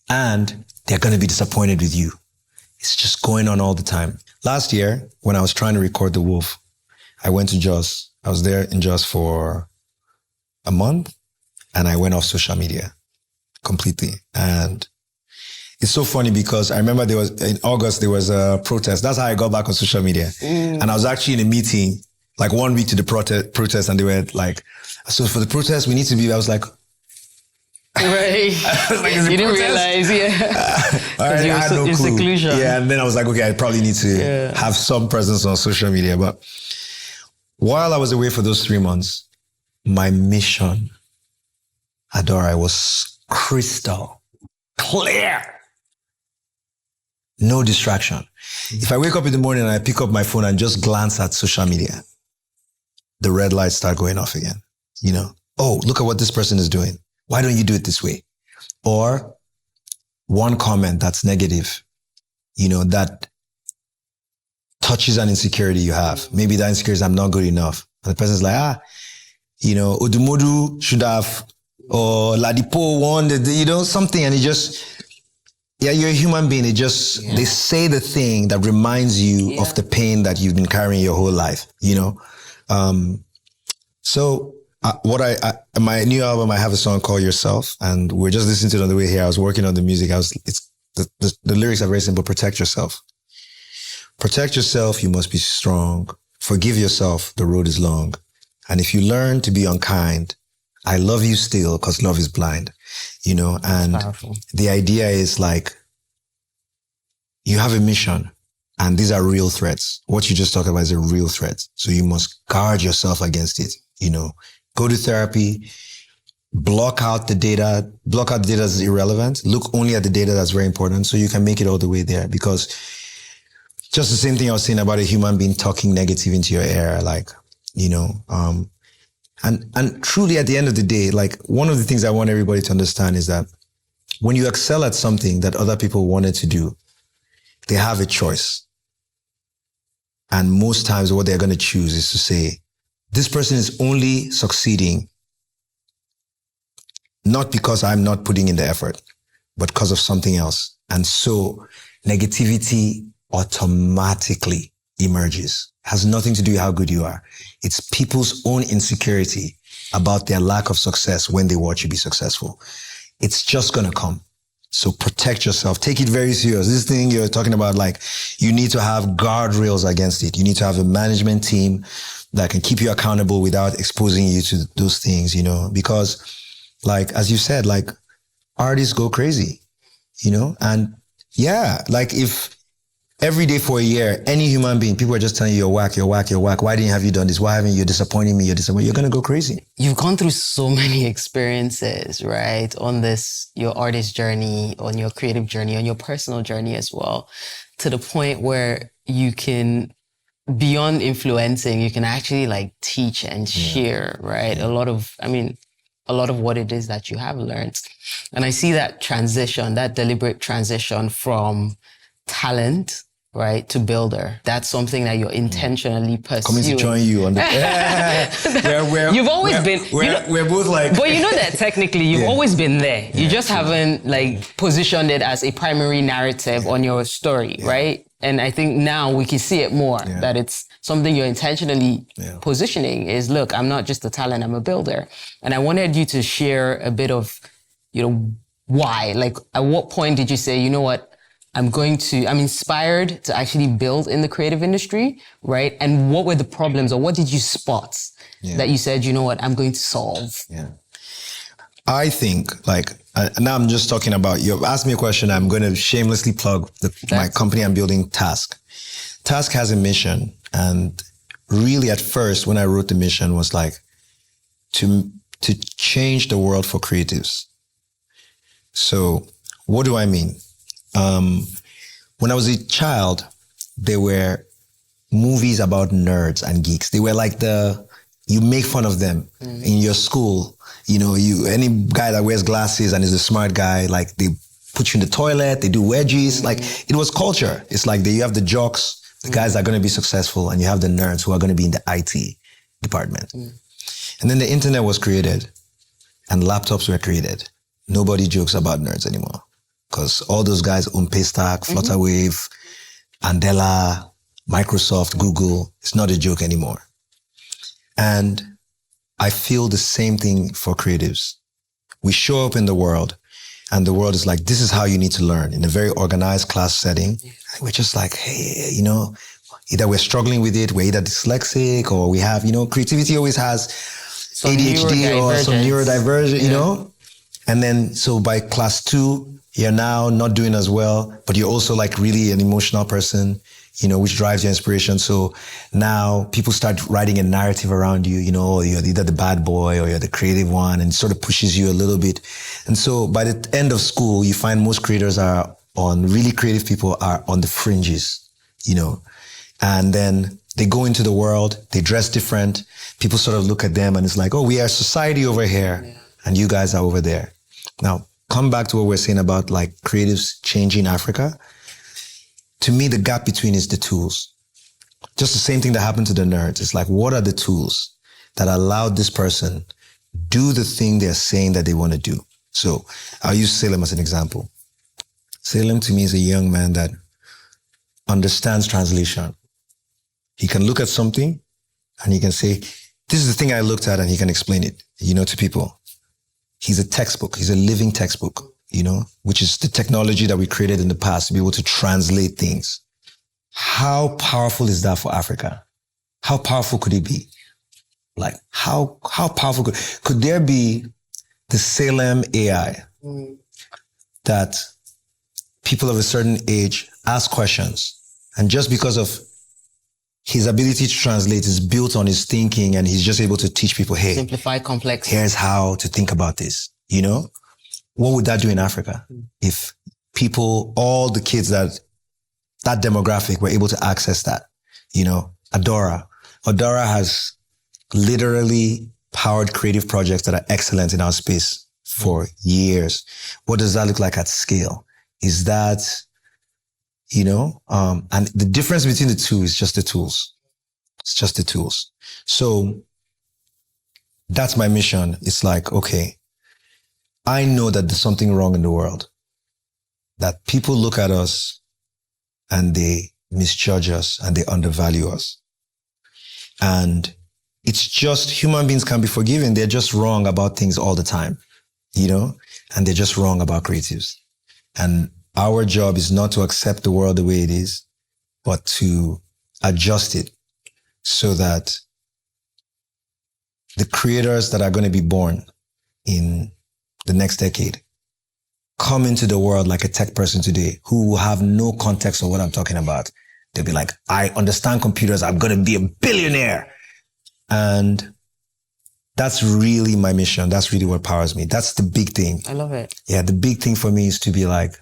And they're going to be disappointed with you. It's just going on all the time. Last year, when I was trying to record The Wolf, I went to Jos. I was there in Jos for a month and I went off social media completely. And it's so funny because I remember in August, there was a protest. That's how I got back on social media. And I was actually in a meeting, like 1 week to the protest, and they were like, so for the protest, we need to be, I was like, right. like, you didn't realize, I had no clue. seclusion. Yeah, and then I was like, okay, I probably need to have some presence on social media. But while I was away for those 3 months, my mission, Adora, was crystal clear. No distraction. If I wake up in the morning and I pick up my phone and just glance at social media, the red lights start going off again. You know, oh, look at what this person is doing. Why don't you do it this way? Or one comment that's negative, you know, that touches an insecurity you have. Maybe that insecurity is I'm not good enough. And the person's like, you know, Odumodu should have, or Ladipo won, you know, something. And it just, yeah, you're a human being. It just, they say the thing that reminds you of the pain that you've been carrying your whole life, you know? My new album, I have a song called Yourself, and we're just listening to it on the way here. I was working on the music. The lyrics are very simple. Protect yourself. Protect yourself. You must be strong. Forgive yourself. The road is long. And if you learn to be unkind, I love you still because love is blind, you know, and the idea is like, you have a mission and these are real threats. What you just talked about is a real threat. So you must guard yourself against it, you know, go to therapy, block out the data that's irrelevant, look only at the data that's very important so you can make it all the way there. Because just the same thing I was saying about a human being talking negative into your ear, like, you know, and truly at the end of the day, like one of the things I want everybody to understand is that when you excel at something that other people wanted to do, they have a choice. And most times what they're going to choose is to say, this person is only succeeding not because I'm not putting in the effort, but because of something else. And so negativity automatically emerges. Has nothing to do with how good you are. It's people's own insecurity about their lack of success when they watch you be successful. It's just going to come. So protect yourself. Take it very serious. This thing you're talking about, like, you need to have guardrails against it. You need to have a management team that can keep you accountable without exposing you to those things, you know, because like, as you said, like artists go crazy, you know, and yeah, like if every day for a year, any human being, people are just telling you, you're whack, you're whack, you're whack. Why didn't have you done this? Why haven't you? You're disappointing me. You're going to go crazy. You've gone through so many experiences, right? On this, your artist journey, on your creative journey, on your personal journey as well, to the point where you can, beyond influencing, you can actually like teach and share, right? A lot of what it is that you have learned. And I see that transition, that deliberate transition from talent, right, to builder. That's something that you're intentionally pursuing. Coming to join you on the... You've always been... We're both like... But you know that technically you've always been there. You just haven't like positioned it as a primary narrative on your story, right? And I think now we can see it more, that it's something you're intentionally positioning is, look, I'm not just a talent, I'm a builder. And I wanted you to share a bit of, you know, why, like at what point did you say, you know what, I'm inspired to actually build in the creative industry, right? And what were the problems or what did you spot that you said, you know what, I'm going to solve? Yeah. I think like, now I'm just talking about, you've asked me a question, I'm going to shamelessly plug my company I'm building, TASCK. TASCK has a mission, and really at first when I wrote the mission was like to change the world for creatives. So what do I mean? When I was a child, there were movies about nerds and geeks. They were like you make fun of them in your school. You know, any guy that wears glasses and is a smart guy, like they put you in the toilet, they do wedgies. Like it was culture. It's like you have the jocks, the guys that are going to be successful, and you have the nerds who are going to be in the IT department. And then the internet was created and laptops were created. Nobody jokes about nerds anymore because all those guys own Paystack, Flutterwave, Andela, Microsoft, Google. It's not a joke anymore. And I feel the same thing for creatives. We show up in the world And the world is like, this is how you need to learn in a very organized class setting. And we're just like, hey, you know, either we're struggling with it, we're either dyslexic, or we have, you know, creativity always has Some ADHD or some neurodivergent, you Yeah. know? And then, so by class 2, you're now not doing as well, but you're also like really an emotional person, you know, which drives your inspiration. So now people start writing a narrative around you, you know, you're either the bad boy or you're the creative one, and it sort of pushes you a little bit. And so by the end of school, you find most creators really creative people are on the fringes, you know, and then they go into the world, they dress different. People sort of look at them and it's like, oh, we are society over here and you guys are over there. Now, come back to what we're saying about like creatives changing Africa. To me, the gap between is the tools. Just the same thing that happened to the nerds. It's like, what are the tools that allowed this person do the thing they're saying that they want to do? So I'll use Salem as an example. Salem to me is a young man that understands translation. He can look at something and he can say, this is the thing I looked at, and he can explain it, you know, to people. He's a textbook. He's a living textbook, you know, which is the technology that we created in the past to be able to translate things. How powerful is that for Africa? How powerful could it be? Like, how powerful could there be the Salem AI that people of a certain age ask questions, and just because of his ability to translate is built on his thinking, and he's just able to teach people, hey, Simplify complex. here's how to think about this, you know? What would that do in Africa if people, all the kids that demographic were able to access that? You know, Adora has literally powered creative projects that are excellent in our space for years. What does that look like at scale? Is that, you know, and the difference between the two is just the tools. It's just the tools. So that's my mission. It's like, okay, I know that there's something wrong in the world, that people look at us and they misjudge us and they undervalue us. And it's just, human beings can be forgiven. They're just wrong about things all the time, you know, and they're just wrong about creatives. And our job is not to accept the world the way it is, but to adjust it so that the creators that are going to be born in the next decade come into the world like a tech person today who will have no context of what I'm talking about. They'll be like, I understand computers. I'm going to be a billionaire. And that's really my mission. That's really what powers me. That's the big thing. I love it. Yeah, the big thing for me is to be like,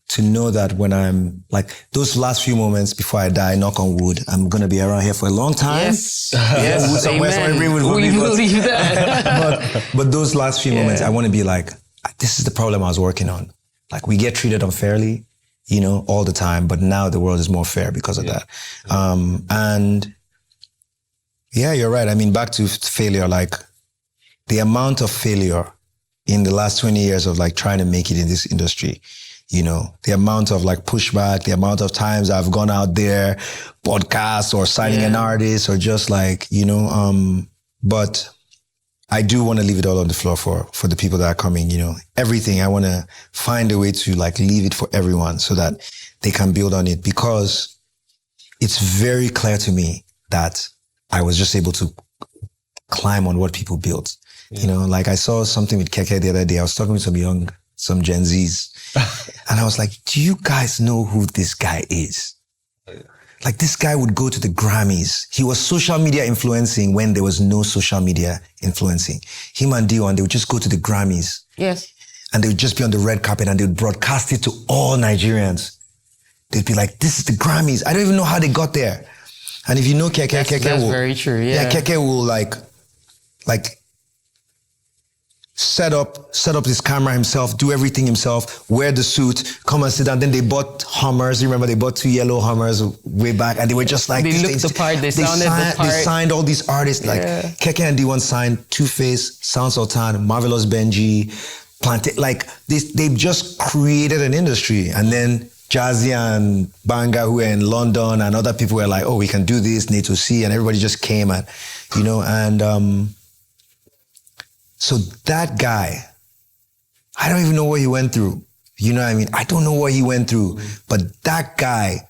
to know that when I'm like, those last few moments before I die, knock on wood, I'm going to be around here for a long time. Yes. Yes. Somewhere, Amen. with We me, believe that. but those last few moments, I want to be like, this is the problem I was working on. Like, we get treated unfairly, you know, all the time, but now the world is more fair because of that. And yeah, you're right. I mean, back to failure, like the amount of failure in the last 20 years of like trying to make it in this industry, you know, the amount of like pushback, the amount of times I've gone out there, podcasts or signing an artist or just like, you know, but I do want to leave it all on the floor for the people that are coming, you know, everything. I want to find a way to like leave it for everyone so that they can build on it, because it's very clear to me that I was just able to climb on what people built. You know, like I saw something with Keke the other day. I was talking with some Gen Zs and I was like, do you guys know who this guy is? Like, this guy would go to the Grammys. He was social media influencing when there was no social media influencing. Him and Dion, they would just go to the Grammys. Yes. And they would just be on the red carpet and they would broadcast it to all Nigerians. They'd be like, this is the Grammys. I don't even know how they got there. And if you know Keke, That's will, very true, yeah. Keke will like set up this camera himself, do everything himself, wear the suit, come and sit down. Then they bought Hummers. You remember they bought 2 yellow Hummers way back, and they were just like, they looked the part, they sounded the part. They signed all these artists, like Keke and D1 signed Two-Face, Sound Sultan, Marvelous Benji, Plantain. Like they've just created an industry. And then Jazzy and Banga, who were in London, and other people were like, oh, we can do this, NATO C, and everybody just came and, you know, and so that guy, I don't even know what he went through. You know what I mean? I don't know what he went through, but that guy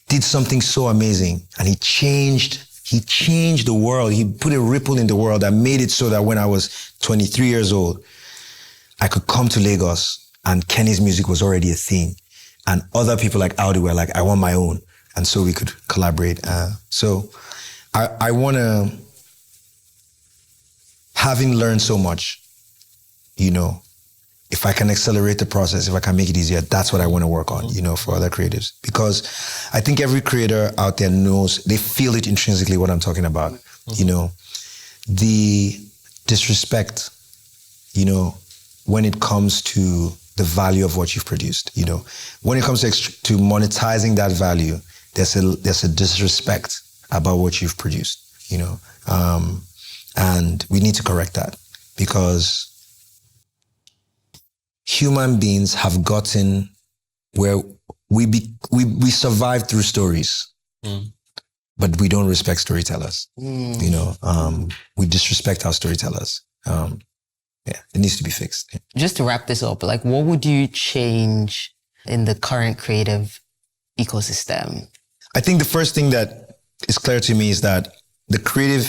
did something so amazing, and he changed the world. He put a ripple in the world that made it so that when I was 23 years old, I could come to Lagos and Kenny's music was already a thing. And other people like Audi were like, I want my own. And so we could collaborate. So I want to, having learned so much, you know, if I can accelerate the process, if I can make it easier, that's what I want to work on, you know, for other creatives. Because I think every creator out there knows, they feel it intrinsically what I'm talking about. You know, the disrespect, you know, when it comes to the value of what you've produced, you know, when it comes to monetizing that value, there's a disrespect about what you've produced, you know, and we need to correct that because human beings have gotten where we survive through stories, but we don't respect storytellers. You know, we disrespect our storytellers. Yeah, it needs to be fixed. Just to wrap this up, like, what would you change in the current creative ecosystem? I think the first thing that is clear to me is that the creative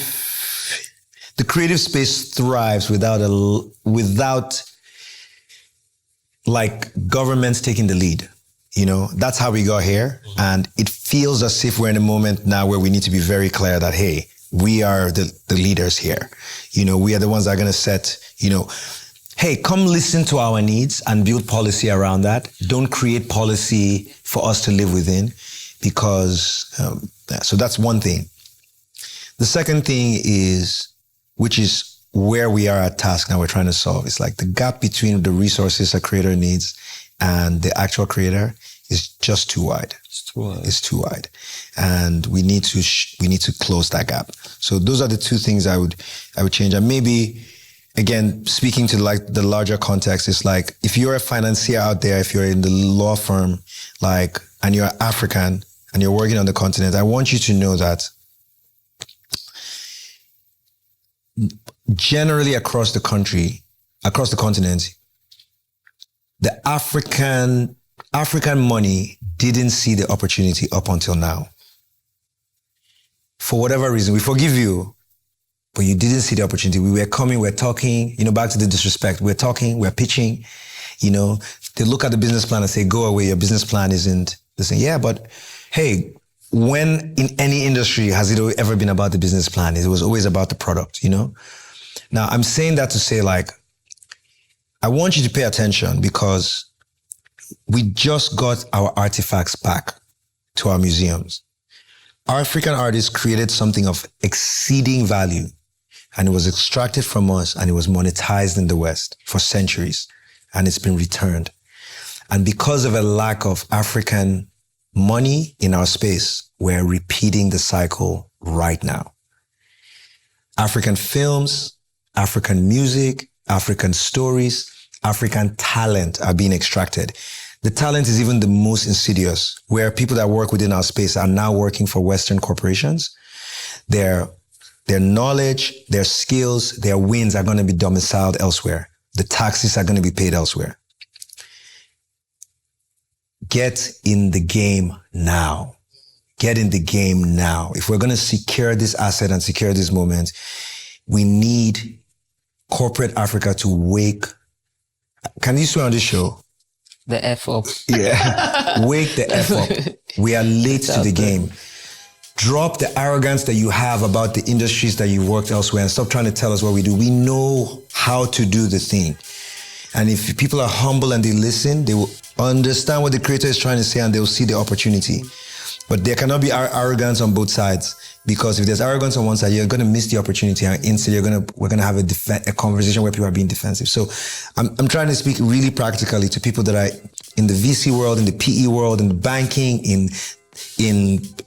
space thrives without like governments taking the lead. You know, that's how we got here. And it feels as if we're in a moment now where we need to be very clear that, hey, we are the leaders here. You know, we are the ones that are going to set, you know, hey, come listen to our needs and build policy around that. Don't create policy for us to live within because, so that's one thing. The second thing is, which is where we are at TASCK now we're trying to solve. It's like the gap between the resources a creator needs and the actual creator is just too wide. It's too wide. And we need to close that gap. So those are the two things I would change. And maybe, again, speaking to like the larger context, it's like, if you're a financier out there, if you're in the law firm, like, and you're African and you're working on the continent, I want you to know that generally across the country, across the continent, the African money didn't see the opportunity up until now. For whatever reason, we forgive you, but you didn't see the opportunity. We were coming, we're talking, you know, back to the disrespect. We're talking, we're pitching, you know, they look at the business plan and say, go away, your business plan isn't the same. Yeah, but hey, when in any industry has it ever been about the business plan? It was always about the product, you know? Now, I'm saying that to say, like, I want you to pay attention because we just got our artifacts back to our museums. Our African artists created something of exceeding value, and it was extracted from us and it was monetized in the West for centuries, and it's been returned. And because of a lack of African money in our space, we're repeating the cycle right now. African films, African music, African stories, African talent are being extracted. The talent is even the most insidious, where people that work within our space are now working for Western corporations. Their knowledge, their skills, their wins are going to be domiciled elsewhere. The taxes are going to be paid elsewhere. Get in the game now. Get in the game now. If we're going to secure this asset and secure this moment, we need corporate Africa to wake. Can you swear on this show? The F up. Yeah. Wake the F up. We are late to the game. Drop the arrogance that you have about the industries that you've worked elsewhere and stop trying to tell us what we do. We know how to do the thing. And if people are humble and they listen, they will understand what the creator is trying to say and they'll see the opportunity. But there cannot be arrogance on both sides, because if there's arrogance on one side, you're going to miss the opportunity, and instead we're going to have a conversation where people are being defensive. So I'm trying to speak really practically to people that are in the VC world, in the PE world, in the banking,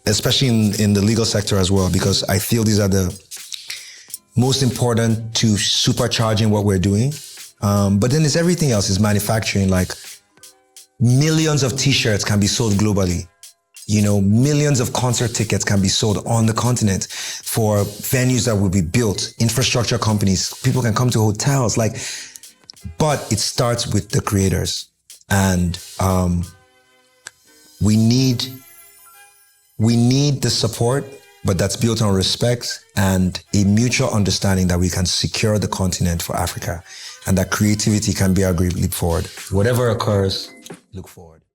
especially in the legal sector as well, because I feel these are the most important to supercharging what we're doing. But then it's everything else. It's manufacturing. Like, millions of t-shirts can be sold globally. You know, millions of concert tickets can be sold on the continent for venues that will be built, infrastructure companies. People can come to hotels. Like, But it starts with the creators. And we need the support, but that's built on respect and a mutual understanding that we can secure the continent for Africa and that creativity can be our great leap forward. Whatever occurs, look forward.